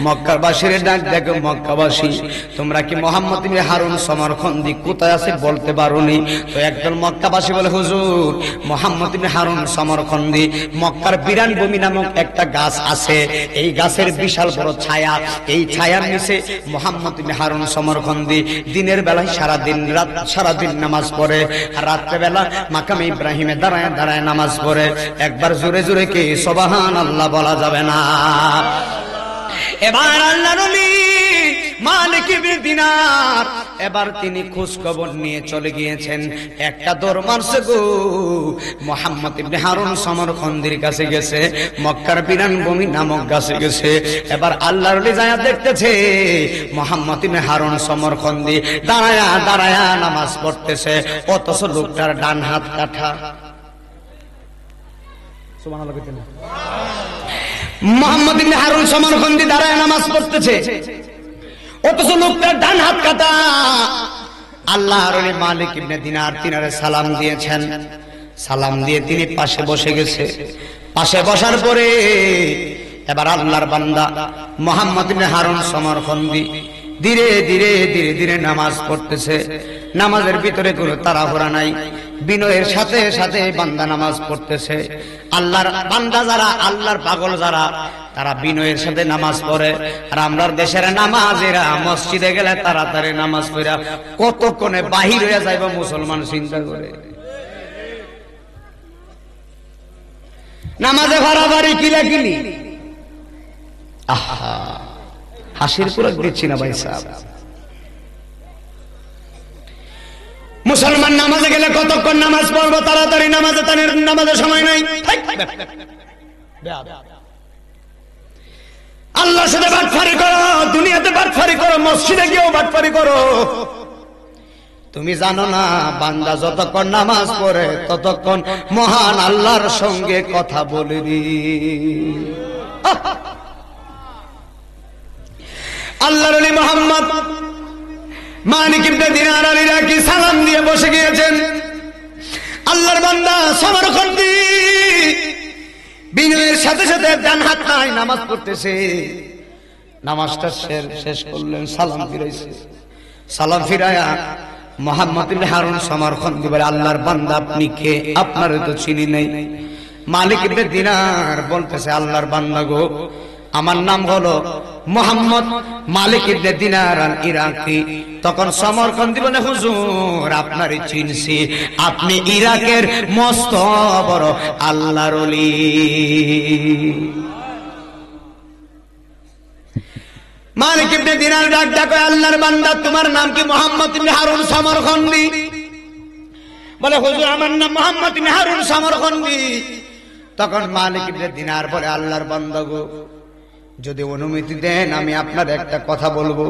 মক্কার বাসীর ডাক দেখো, মক্কাবাসী তোমরা কি মুহাম্মদ ইবনে হারুন সমরখন্দি কোথায় আছে বলতে পারোনি? তো একদল মক্কাবাসী বলে, হুজুর মুহাম্মদ ইবনে হারুন সমরখন্দি মক্কার বিরান ভূমি নামক একটা গাছ আছে, এই গাছের বিশাল বড় ছায়া, এই ছায়ার নিচে মুহাম্মদ ইবনে হারুন সমরখন্দি দিনের বেলায় সারাদিন নামাজ পড়ে, আর রাত্রে বেলা মাকামে ইব্রাহিমে দাঁড়ায় দাঁড়ায় নামাজ পড়ে। একবার জোরে জোরে কি সুবহানাল্লাহ বলা যাবে না? এবার আল্লাহর ওলি মালিক ইবনে দিনার এবার তিনি খোঁজ খবর নিয়ে চলে গিয়েছেন, একটা দৌড় মারছে গো, মুহাম্মদ ইবনে হারুন সমরখন্দির কাছে গেছে, মক্কার বিরান ভূমি নামক কাছে গেছে। এবার আল্লাহর ওলি যায় দেখতেছে মুহাম্মদ ইবনে হারুন সমরখন্দি দাঁড়ায়া দাঁড়ায়া নামাজ পড়তেছে, অথচ লোকটার ডান হাত কাটা। সুবহানাল্লাহ কইতেন না? মুহাম্মদ ইবনে হারুন সমরখন্দি দাঁড়ায় নামাজ পড়তেছে, অথচ লোকটার ডান হাত কাটা। আল্লাহর ওলি মালিক ইবনে দিনার তিনারে সালাম দিয়েছেন, সালাম দিয়ে তিনি পাশে বসে গেছে। পাশে বসার পরে এবার আল্লাহর বান্দা মুহাম্মদ ইবনে হারুন সমরখন্দি ধীরে ধীরে ধীরে ধীরে নামাজ পড়তেছে। নামাজের ভিতরে কোনো তাড়াহুড়া নাই, বিনয়ের সাথে সাথে বান্দা নামাজ পড়তেছে। আল্লাহর বান্দা যারা, আল্লাহর পাগল যারা, তারা বিনয়ের সাথে নামাজ পড়ে। আর আমরার দেশের নামাজেরা মসজিদে গেলে তাড়াতাড়ি নামাজ পড়া কতক্ষণে বাহির হয়ে যাইব মুসলমান চিন্তা করে। নামাজে ভাড়াবাড়ি কিলাকিলি, আহা হাসির পুরো দিচ্ছি না ভাই সাহেব। মুসলমান নামাজে গেলে কতক্ষণ নামাজ পড়বো, তাড়াতাড়ি নামাজে, নামাজের সময় নাই। আল্লাহর সাথে বাটফারি করো, দুনিয়াতে বাটফারি করো, মসজিদে গিয়েও বাটফারি করো। তুমি জানো না বান্দা যতক্ষণ নামাজ পড়ে ততক্ষণ মহান আল্লাহর সঙ্গে কথা বলে দি। আল্লাহর ওলি মুহাম্মদ মালিক ইবনে দিনার আলীরা কি সালাম দিয়ে বসে গিয়েছেন। আল্লাহর বান্দা সমরখন্দি বিনয়ের সাথে সাথে ডান হাত নাই নামাজ পড়তেছে। নামাজটা শেষ করলেন, সালাম ফিরাইছে। সালাম ফিরায়া মুহাম্মদ ইবনে হারুন সমরখন্দি বলে, আল্লাহর বান্দা আপনি কে? আপনারে তো চিনি নাই। মালিক ইবনে দিনার বলতেছে, আল্লাহর বান্দা গো, আমার নাম হলো মুহাম্মদ মালিক ইবনে দিনার আল ইরাকি। তখন সমরখন্দি বলে, হুজুর আপনারই চিনছি, আপনি ইরাকের মস্ত বড় আল্লাহর ওলি। মালিক ইবনে দিনার ডাক ডাক, আল্লাহর বান্দা তোমার নাম কি? মুহাম্মদ ইবনে হারুন সমরখন্দি। বলে, হুজুর আমার নাম মুহাম্মদ ইবনে হারুন সমরখন্দি। তখন মালিক ইবনে দিনার বলে, আল্লাহর বান্দা গো, যদি অনুমতি দেন আমি আপনার একটা কথা বলবো।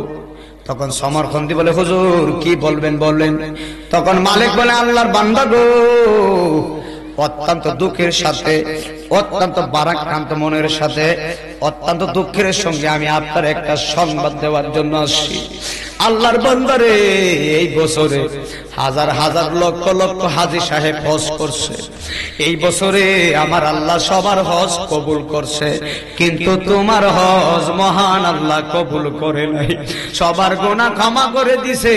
তখন সমরখন্দি বলে, হুজুর কি বলবেন বলেন। তখন মালিক বলে, আল্লাহর বান্দা গো, অত্যন্ত দুঃখের সাথে, অত্যন্ত বারাক্রান্ত মনের সাথে, অত্যন্ত দুঃখের সঙ্গে আমি আপনার একটা সংবাদ দেওয়ার জন্য আসছি। আল্লাহর বান্দারে এই বছরে হাজার হাজার লক্ষ লক্ষ হাজী সাহেব হজ করছে, এই বছরে আমার আল্লাহ সবার হজ কবুল করছে, কিন্তু তোমার হজ মহান আল্লাহ কবুল করে নাই। সবার গুনাহ ক্ষমা করে দিছে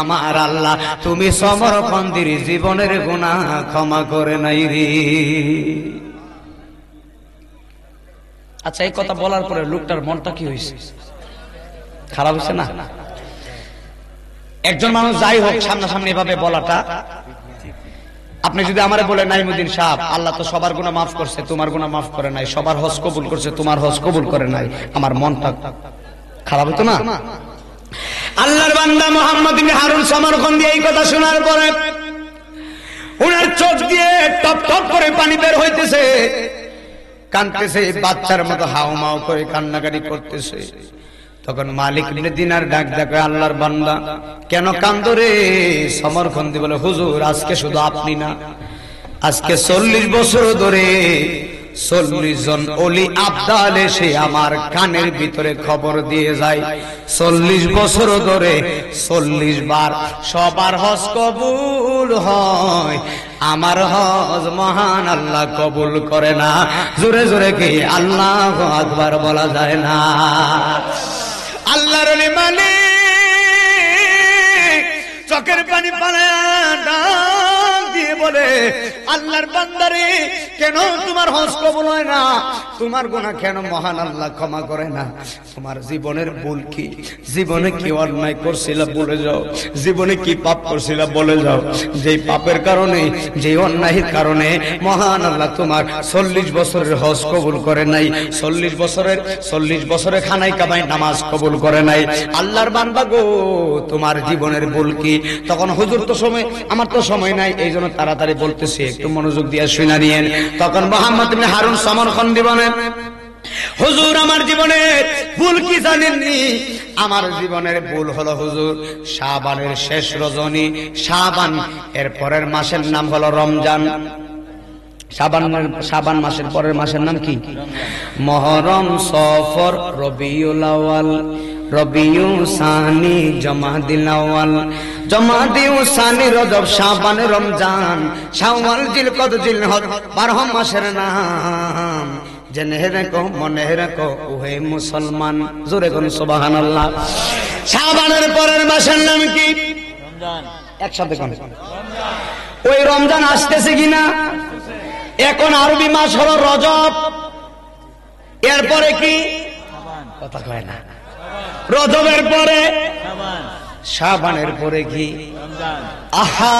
আমার আল্লাহ, তুমি সমরকন্দির জীবনের গুনাহ ক্ষমা করে নাই রে। আচ্ছা, এই কথা বলার পরে লোকটার মনটা কি হয়েছে? খারাপ হয়েছে না? একজন মানুষ যাই হোক সামনাসামনি এভাবে বলাটা, আপনি যদি আমারে বলে নাইমুদ্দিন সাহেব আল্লাহ তো সবার গুনাহ মাফ করছে, তোমার গুনাহ মাফ করে নাই, সবার হজ কবুল করছে, তোমার হজ কবুল করে নাই, আমার মনটা খারাপ হতো না? আল্লাহর বান্দা মুহাম্মদ ইবনে হারুন সমরকন্দি এই কথা শোনার পরে ওনার চোখ দিয়ে টপ টপ করে পানি বের হইতেছে, কাঁদতেছে, বাচ্চার মতো হাউমাউ করে কান্নাকাটি করতেছে। তখন মালিক ইবনে দিনার ডাক দেখে, আল্লাহর বান্দা কেন কান্দো রে? সমরকন্দি বলে, হুজুর আজকে শুধু আপনি না, আজকে 40 বছর ধরে 40 জন ওলি আবদাল এসে আমার কানের ভিতরে খবর দিয়ে যায়, 40 বছর ধরে 40 বার সবার হজ কবুল হয়, আমার হজ মহান আল্লাহ কবুল করে না। জোরে জোরে কি আল্লাহু আকবার বলা যায় না? আল্লাহর মালিক চোখের পানি পালায়া ডাক দিয়ে বলে, আল্লাহর বান্দারে কেন তোমার হজ কবুল হয় না? তোমার গুনাহ কেন মহান আল্লাহ ক্ষমা করে না? তোমার জীবনের ভুল কি? জীবনে কি অন্যায় করছিলা বলে যাও, জীবনে কি পাপ করছিলা বলে যাও, যেই পাপের কারণে, যেই অন্যায়ের কারণে মহান আল্লাহ তোমার 40 বছরের হজ কবুল করে নাই, 40 বছরের খানায় কাবায় নামাজ কবুল করে নাই। আল্লাহর বান্দা গো, তোমার জীবনের ভুল কি? তখন হুজুর তো সময়, আমার তো সময় নাই, এই জন্য তাড়াতাড়ি বলতেছি, একটু মনোযোগ দিয়ে শুনে নিয়েন। তখন মুহাম্মদ ইবনে হারুন সমরকন্দি বলেন, হুজুর আমার জীবনের ভুল কি জানেননি? আমার জীবনের ভুল হলো হুজুর, শাবানের শেষ রজনী, শাবান এর পরের মাসের নাম হলো রমজান। শাবান মাসের পরের মাসের নাম কি? মুহররম, সফর, রবিউল আউয়াল, রবিউ সানি, জমাদিল আউয়াল, জমাদিউ সানি, রজব, শাবান, রমজান, শাওয়াল, জিলকদ, জিলহজ 12 মাসের নাম। জেনে রেখো, মনে রেখো, ওহে মুসলমান। জোরে কোন সুবহানাল্লাহ। শাবানের পরের মাসের নাম কি? রমজান। একসাথে কোন? ওই রমজান আসতেছে কিনা? এখন আরবি মাস হলো রজব, এরপরে কি? কথা কয় না। রজবের পরে শাবানের পরে কি? আহা,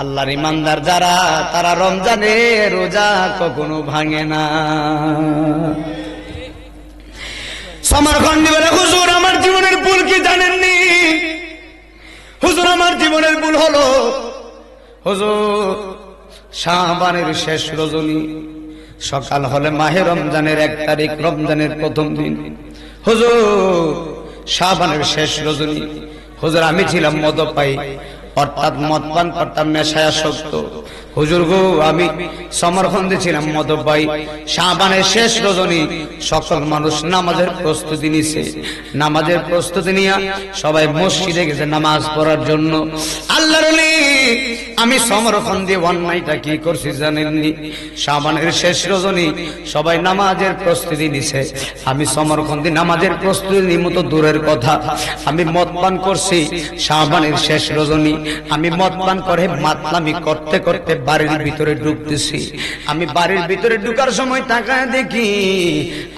আল্লাহর ইমানদার যারা, তারা রমজানে রোজা কখনো ভাঙে না। সমরকন্দি বলে, হুজুর আমার জীবনের ভুল কি জানেননি? হুজুর আমার জীবনের ভুল হলো, হুজুর শাবানের শেষ রজনী, সকাল হলে মাহে রমজানের 1 তারিখ, রমজানের প্রথম দিন, হুজুর শাবানের শেষ রজনী, হুজুর আমি ছিলাম মদপায়ী, অর্থাৎ মদ পান করতাম, নেশায়াসক্ত। হুজুর গো, আমি সমরকন্দি ছিলাম মদপায়ী। শাবানের শেষ রজনী সকল মানুষ নামাজের প্রস্তুতি নিছে, নামাজের প্রস্তুতি নিয়ে সবাই মসজিদে গেছে নামাজ পড়ার জন্য। আল্লাহর ওলি, আমি সমরকন্দি অন্যায়টা কি করছি জানেননি? শাবানের শেষ রজনী সবাই নামাজের প্রস্তুতি নিছে, আমি সমরকন্দি নামাজের প্রস্তুতি নিমতো দূরের কথা, আমি মদ পান করছি শাবানের শেষ রজনী। আমি মদ পান করে মাতলামি করতে করতে বাড়ির ভিতরে ঢুকতেছি। আমি বাড়ির ভিতরে ঢুকার সময় তাকায় দেখি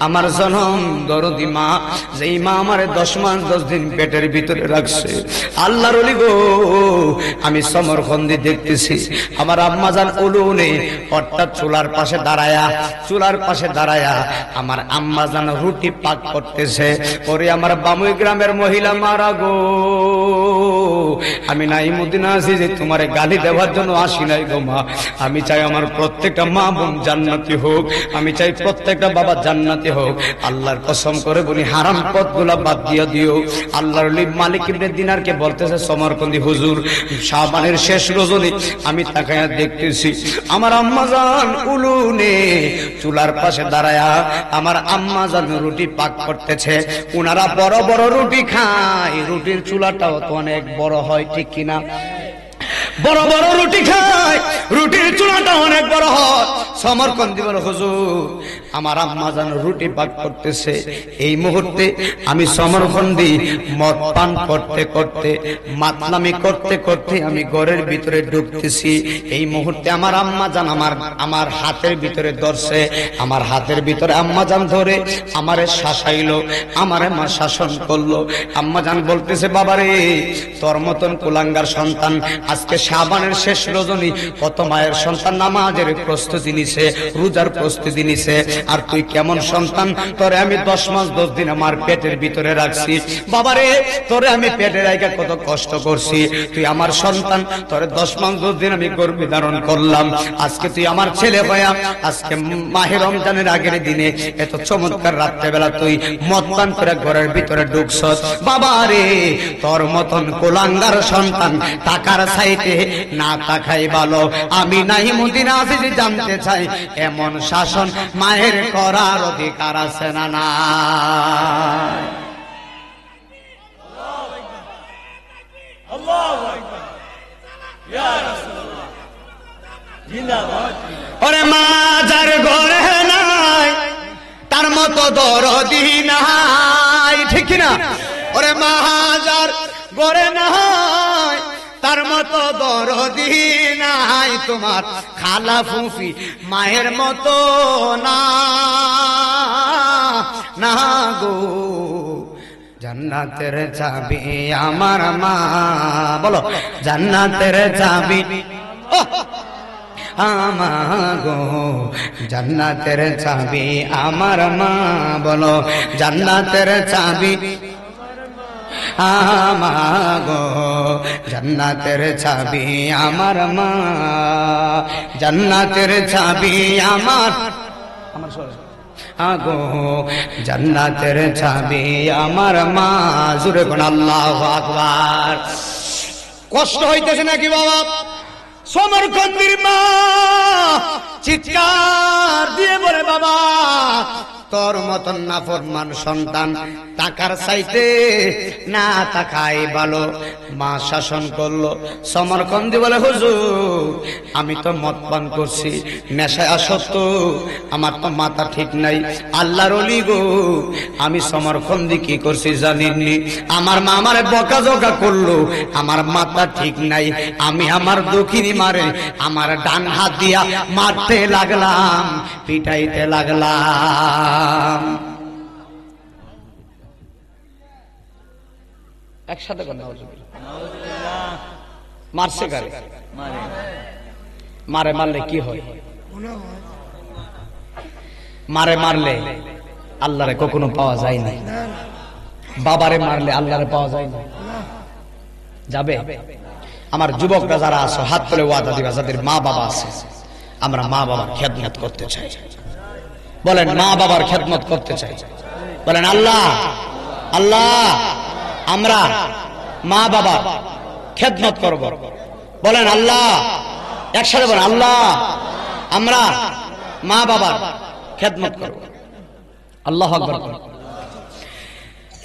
আমার জনম দরদি মা, যেই মা আমারে 10 মাস 10 দিন পেটের ভিতরে রাখছে। আল্লাহর ওলি গো, আমি সমরকন্দি দেখতেছি আমার আম্মা জান উলুনে, অর্থাৎ চুলার পাশে দাঁড়ায়া আমার আম্মা জান রুটি পাক করতেছে। ওরে আমার বামুই গ্রামের মহিলা মারা গো, আমি নাইমুদ্দিন আছি যে তোমারে গালি দেওয়ার জন্য আসি নাই গো মা, না। আমি চাই আমার প্রত্যেকটা মা বোন জান্নাতি হোক, আমি চাই প্রত্যেকটা বাবা জান্নাতি হোক। আল্লাহর কসম করে বলি হারাম পথগুলা বাদ দিয়ে দিও। আল্লাহর ওলি মালিক ইবনে দিনারকে বলতেছে সমরকন্দি হুজুর শাবানের শেষ রজনী আমি তাকায়া দেখতেছি আমার আম্মাজান উলুনে চুলার পাশে দাঁড়ায়া আমার আম্মাজান রুটি পাক করতেছে। উনারা বড় বড় রুটি খায়, রুটির চুলাটাও তো অনেক বড় হয়, ঠিক কিনা? বড় বড় রুটি খায়, রুটির চুলাটা অনেক বড় হয়। সমরকন্দি বলে হুজুর আমার আম্মা জান রুটি পাক করতেছে। এই মুহূর্তে আমি সমরকন্দি মদ পান করতে করতে মাতলামি করতে করতে আমি ঘরের ভিতরে ঢুকতেছি। এই মুহূর্তে আমার আম্মা জান আমার হাতের ভিতরে ধরছে, আমার হাতের ভিতরে আম্মা জান ধরে আমারে শাসাইলো, আমারে মা শাসন করলো। আম্মা জান বলতেছে বাবারে তোর মতন কুলাঙ্গার সন্তান আজকে শাবানের শেষ রজনী কত মায়ের সন্তান নামাজের প্রস্তুতি নিছে, রোজার প্রস্তুতি নিছে, আর তুই কেমন সন্তান? তোরে আমি 10 মাস 10 দিন আমার পেটের ভিতরে রাখছি বাবারে, তোরে আমি পেটে রাখা কত কষ্ট করছি, তুই আমার সন্তান, তোরে 10 মাস 10 দিন আমি গর্ভে ধারণ করলাম। আজকে তুই আমার ছেলে হইয়া আজকে মাহে রমজানের আগের দিনে এত চমৎকার রাত্রেবেলা তুই মদ পান করে ঘরের ভিতরে ঢুকছস। বাবারে তোর মতন কুলাঙ্গার সন্তান টাকার সাইতে না তাকাই ভালো। আমি নাই মদিনা আসি জানতে চাই এমন শাসন মায়ের করার অধিকার আছে না না? ওরে মা যার ঘরে নাই তার মতো দরদি নাই, ঠিক না? ওরে মা যার ঘরে নাই তার মতো দরদি নাই, তোমার খালা ফুফি মায়ের মতো না না গো। জান্নাতের চাবি আমার মা, বলো জান্নাতের চাবি আমার গো, জান্নাতের চাবি আমার মা, বলো জান্নাতের চাবি আমার গো, জান্নাতের চাবি আমার মা, জান্নাতের চাবি আমার আগো, জান্নাতের চাবি আমার মা। জোরে কোন আল্লাহু আকবার। কষ্ট হইতেছে নাকি বাবা? সমরকন্দির মা চিৎকার দিয়ে বলে বাবা তোর মতন নাফরমান সন্তান টাকার চাইতে না তাকাই ভালো। মা শাসন করলো। সমরকন্দি বলে হুজুর আমি তো মদ পান করছি, নেশায় আসক্ত, আমার তো মাথা ঠিক নাই। আল্লাহর ওলি গো আমি সমরকন্দি কি করছি জানেননি? আমার মা আমারে বকাঝকা করলো, আমার মাথা ঠিক নাই, আমি আমার দক্ষিণী মারে আমার ডান হাত দিয়া মারতে লাগলাম, পিটাইতে লাগলাম। একসাথে মারছে গাড়ি মারে, মারলে কি হয়? মারে মারলে আল্লাহরে কখনো পাওয়া যায় না, বাবারে মারলে আল্লাহরে পাওয়া যায় না। যাবে? আমার যুবকরা যারা আছো হাত তুলে ওয়াদা দিবা, যাদের মা বাবা আছে আমরা মা বাবার খেদমত করতে চাই। বলেন মা বাবার খেদমত করতে চাই। বলেন আল্লাহ আল্লাহ আমরা মা বাবার খেদমত করব। বলেন আল্লাহ, একসাথে বলেন আল্লাহ আমরা মা বাবার খেদমত করব। আল্লাহু আকবার।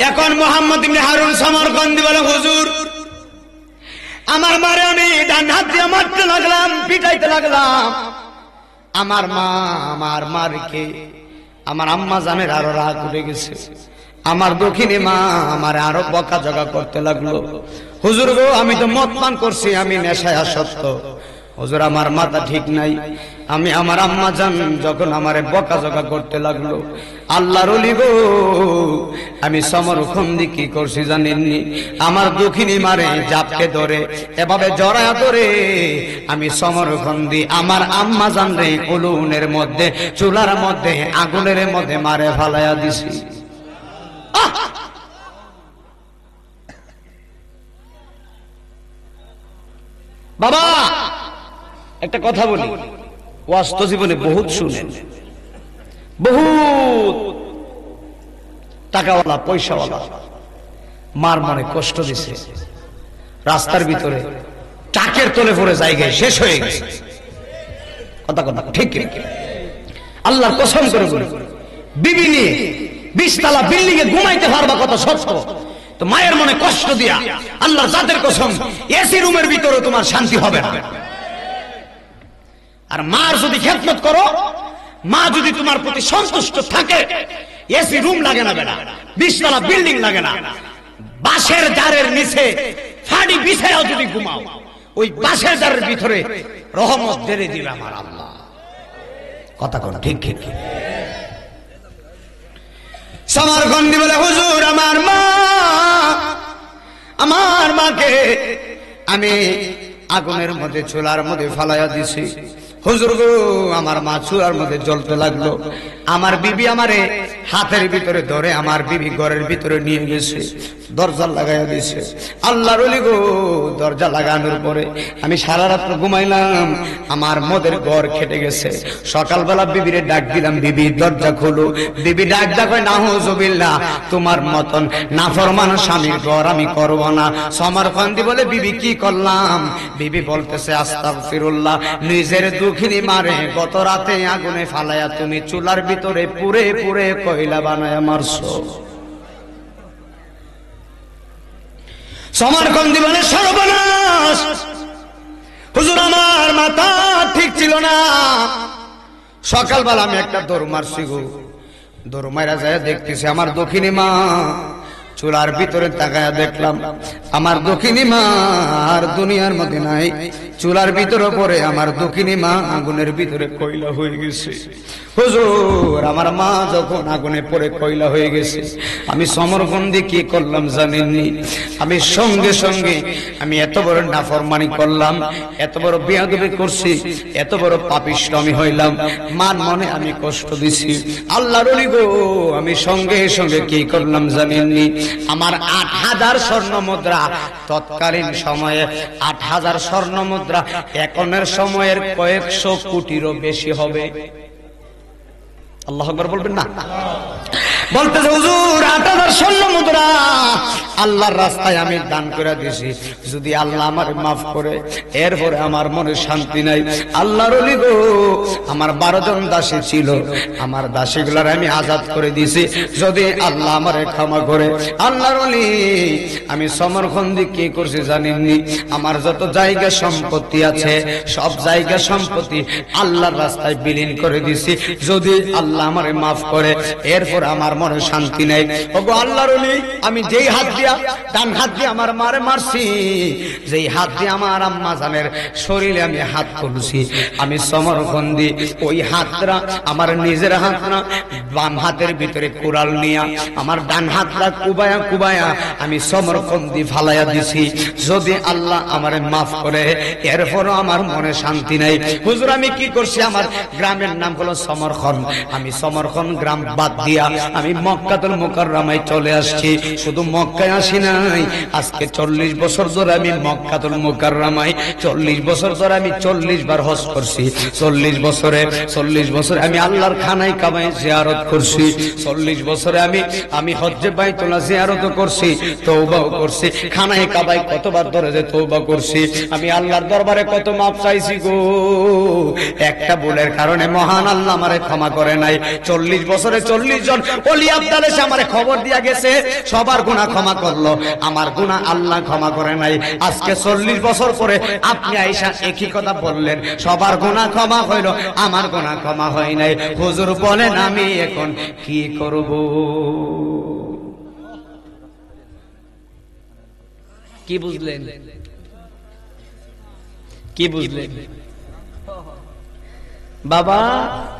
এখন মুহাম্মদ ইবনে হারুন সমরকন্দি বলে হুজুর আমার মারে আমি ডান হাত দিয়ে মারতে লাগলাম, পিটাইতে লাগলাম। আমার মা আমার মারকে আমার আম্মা জানের আরো রাগ উঠে গেছে। আমার দক্ষিণী মা আমার আরো বকাঝকা করতে লাগলো। হুজুর গো আমি তো মদ পান করছি, আমি নেশায় আসক্ত। হুজুর আমার মাথা ঠিক নাই। আমি আমার আম্মা জান যখন আমারে বকাঝকা করতে লাগলো, আল্লাহর ওলি গো আমি সমরকন্দি কি করছি জানেননি? আমার দক্ষিণী মারে জাপকে ধরে এভাবে জড়ায়া ধরে আমি সমরকন্দি আমার আম্মা জান রে উলুনের মধ্যে চুলার মধ্যে আগুনের মধ্যে মারে ফালাইয়া দিছি। বাবা একটা কথা বলি, ওয়াজ তো জীবনে বহুত শুনেন, বহুত টাকাওয়ালা পয়সাওয়ালা মার মনে কষ্ট দিছে, রাস্তার ভিতরে টাকের তলে পড়ে জায়গায় শেষ হয়ে গেছে। কথা কথা ঠিক কি? আল্লাহর কসম করে বলি, বিবি নিয়ে 20 তলা বিল্ডিং এ ঘুমাইতে পারবা কত সত্য, তো মায়ের মনে কষ্ট দিয়া আল্লাহর জাতের কসম এসি রুমের ভিতরে তোমার শান্তি হবে না। আর মার যদি খেদমত করো, মা যদি তোমার প্রতি সন্তুষ্ট থাকে, এসি রুম লাগে না বেটা, 20 তলা বিল্ডিং লাগে না, বাঁশের জারের নিচে ফাড়ি বিছায়াও যদি ঘুমাও, ওই বাঁশের জারের ভিতরে রহমত ঢেলে দিবে আমার আল্লাহ। কথা কোন ঠিক ঠিক? সমরগন্ডি বলে, হুজুর আমার মাকে আমি আগুনের মধ্যে চুলার মধ্যে ফালাইয়া দিছি। হুজুর গো, আমার মা চুলার মধ্যে জ্বলতে লাগলো, আমার বিবি আমারে হাতের ভিতরে ধরে আমার বিবি ঘরের ভিতরে নিয়ে গেছে, দরজা লাগাইয়া দিছে। আল্লাহর ওলি গো, দরজা লাগানোর পরে আমি সারা রাত ঘুমাইলাম, আমার মদের ঘর খেটে গেছে। সকালবেলা বিবিরে ডাক দিলাম, বিবি দরজা খোলো। বিবি ডাক কয়, নাউজুবিল্লাহ, তোমার মতন নাফরমান স্বামীর ঘর আমি করব না। সমরকন্দি বলে, বিবি কি করলাম? বিবি বলতেছে, আস্তাগফিরুল্লাহ, নিজের দুঃখিনী মারে গত রাতে আগুনে ফালাইয়া তুমি চুলার ভিতরে পুরে পুরে কয়লা বানায়া মারছো। সমরকন্দি বলে, সর্বনাশ হুজুর, আমার মাথা ঠিক ছিল না। সকালবেলা আমি একটা দৌড় মারছি গো, দৌড় মারা যায় দেখতেছি আমার দক্ষিণী মা চুলার ভিতরে তাকায়া দেখলাম আমার দক্ষিণী মা আর দুনিয়ার মধ্যে নাই। চুলার ভিতরে পরে আমার দক্ষিণী মা আগুনের ভিতরে কয়লা হয়ে গেছে। হুজুর, আমার মা যখন আগুনে পড়ে কয়লা হয়ে গেছে, আমি সমরকন্দি কি করলাম জানেননি? আমি সঙ্গে সঙ্গে আমি এত বড় নাফরমানি করলাম, এত বড় বেয়াদবি করছি, এত বড় পাপিষ্ঠ আমি হইলাম, মান মনে আমি কষ্ট দিছি। আল্লাহর ওলি গো, আমি সঙ্গে সঙ্গে কি করলাম জানেননি? আমার 8000 স্বর্ণ মুদ্রা, তৎকালীন সময়ে 8000 স্বর্ণ মুদ্রা এখনের সময়ের কয়েকশো কোটিরও বেশি হবে। আল্লাহু আকবার বলবেন না? বলতেছে, হুজুর 8000 স্বর্ণ মুদ্রা আল্লাহর রাস্তায় আমি দান করে দিয়েছি, যদি আল্লাহ আমার মাফ করে, এরপরে আমার মনে শান্তি নাই। আল্লাহর ওলি গো, আমার 12 জন দাসী ছিল, আমার দাসীগুলার আমি আজাদ করে দিয়েছি, যদি আল্লাহ আমারে ক্ষমা করে। আল্লাহর ওলি, আমি সমরকন্দি কি করছি জানেননি? আমার যত জায়গা সম্পত্তি আছে সব জায়গা সম্পত্তি আল্লাহর রাস্তায় বিলীন করে দিয়েছি, যদি আল্লাহ আমারে মাফ করে, এরপর আমার মনে শান্তি নেই। ওগো আল্লাহর ওলি, আমি যেই হাত দিয়া, ডান হাত দিয়ে আমার মারে মারছি, যেই হাত দিয়ে আমার আম্মা জানের শরীরে আমি হাত তুলছি, আমি সমরকন্দি ওই হাতটা আমার নিজের হাত না, বাম হাতের ভিতরে কুড়াল নিয়া আমার ডান হাতটা কুবায়া কুবায়া আমি সমরকন্দি ফালাইয়া দিছি, যদি আল্লাহ আমারে মাফ করে, এরপরও আমার মনে শান্তি নাই। হুজুর, আমি কি করছি? আমার গ্রামের নাম হলো সমরখন, আমি সমরখন গ্রাম বাদ দিয়া আমি মক্কাতুল মুকাররমায় চলে আসছি। শুধু মক্কায় আসি নাই, আজকে 40 বছর ধরে আমি মক্কাতুল মুকাররমায়, 40 বছর ধরে আমি 40 বার হজ করছি। 40 বছরে আমি আল্লাহর খানায় কাবায় জিয়ারত করছি। 40 বছরে আমি হজ্জে বাইতুল্লাহ জিয়ারত করছি, তওবাও করছি। খানায় কাবায় কতবার ধরে যে তওবা করছি, আমি আল্লাহর দরবারে কত মাফ চাইছি গো। একটা ভুলের কারণে মহান আল্লাহ আমারে ক্ষমা করে নাই। 40 বছরে 40 জন ওলি আব্দাল এসে আমারে খবর দিয়া গেছে, সবার গুনাহ ক্ষমা করলো, আমার গুনাহ আল্লাহ ক্ষমা করে নাই। আজকে 40 বছর পরে আপনি আয়েশা একই কথা বললেন, সবার গুনাহ ক্ষমা হইল, আমার গুনাহ ক্ষমা হয় নাই। হুজুর বলেন, আমি এখন কি করব? কি বুঝলেন? কি বুঝলেন বাবা?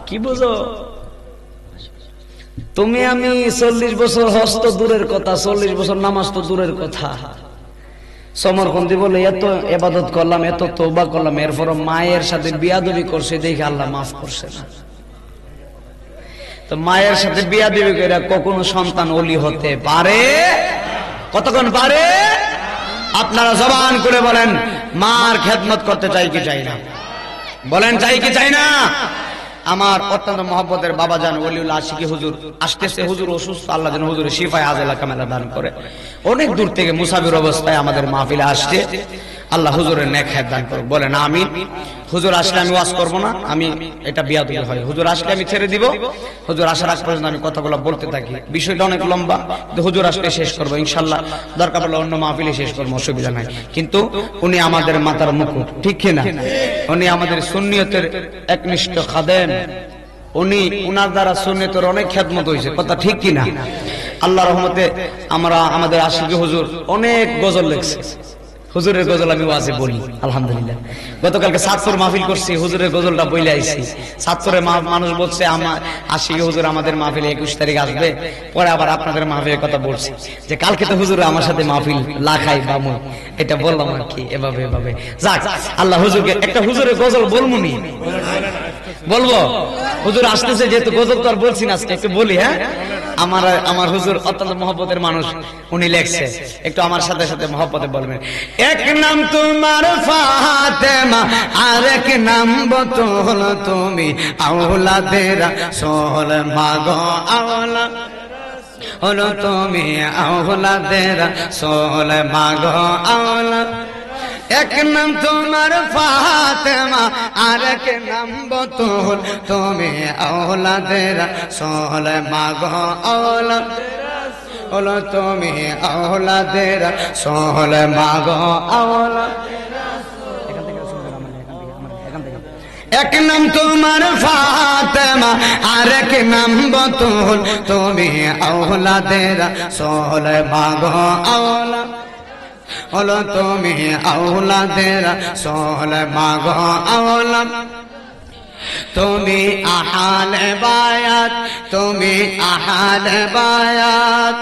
কি বুঝো তুমি? আমি 40 বছর হজ তো দূরের কথা, 40 বছর নামাজ তো দূরের কথা। সমরকন্দি বলে, এত ইবাদত করলাম, এত তওবা করলাম, এরপর মায়ের সাথে বিয়াদবি করছে, দেখে আল্লাহ মাফ করছে না। তো মায়ের সাথে বিয়াদবি করে কখনো সন্তান ওলি হতে পারে? কতক্ষণ পারে? আপনারা জবান করে বলেন, মার খেদমত করতে চাই কি চাই না? বলেন চাই কি চাই না? আমার অত্যন্ত মহব্বতের বাবাজান ওলিউল্লাহ আশিকি হুজুর আসতেছে। হুজুর অসুস্থ, আল্লাহ যেন হুজুরের শিফায়ে আজেলা কামেলা দান করে। অনেক দূর থেকে মুসাফির অবস্থায় আমাদের মাহফিলে আসছে, আল্লাহ হুজুরের নেক হায়াত দান করুক। বলেন আমিন। হুজুর আসলে আমি ওয়াজ করব না, আমি এটা বিয়াদবি হয়। হুজুর আসলে আমি ছেড়ে দিব। হুজুর আসার আগ পর্যন্ত আমি কথাগুলো বলতে থাকি। বিষয়টা অনেক লম্বা, কিন্তু হুজুর আসলে শেষ করবো ইনশাল্লাহ। দরকার পড়লে অন্য মাহফিলে শেষ করবো, অসুবিধা নাই। কিন্তু উনি আমাদের মাথার মুকুট, ঠিক কিনা? উনি আমাদের সুন্নিয়তের একনিষ্ঠ খাদেম। উনি উনার দ্বারা সুন্নিয়তের অনেক খেদমত হয়েছে, কথা ঠিক কিনা? আল্লাহ রহমতে আমরা আমাদের আশিকি হুজুর অনেক গজল লিখছে। হুজুরের গজল আমি ওয়াজে বলি আলহামদুলিল্লাহ। গতকালকে সাতপুর মাহফিল করছি, হুজুরের গজলটা বইলে আইছি। সাতপুরে মানুষ বলছে আমার আশিকি হুজুর আমাদের মাহফিলে 21 তারিখ আসবে। পরে আবার আপনাদের মাহফিলের কথা বলছি যে কালকে তো হুজুর আমার সাথে মাহফিল লাখাই বামু, এটা বললাম আর কি। এভাবে এভাবে যাক, আল্লাহ হুজুরকে একটা হুজুরের গজল বলবো নি, বলবো। হুজুর আসতেছে যেহেতু গজল তো আর বলছি না আজকে, একটু বলি। হ্যাঁ, আমার হুজুর অত্যন্ত মহব্বতের মানুষ, উনি লেখছে, একটু আমার সাথে সাথে মহব্বতে বলবেন। এক নাম তোমার ফাতেমা, আর এক নাম বতুল, তুমি আওলাদের রাসূল মাগো আওলা হলো, তুমি আওলাদের রাসূল মাগো আওলা। এক নাম তোমার ফাতেমা, আর এক নাম বতুল, তুমি আওলাদের রাসূল মাগো আওলা হলো, তুমি আওলাদের রাসূল মাগো আওলা। এক নাম তোমার ফাতেমা, আর এক নাম বতুল, তুমি আওলাদের রাসূল মাগো আওলা হলো, তুমি আওলাদের রাসূল মাগো আওলা। তুমি আহালে বায়াত, তুমি আহালে বায়াত,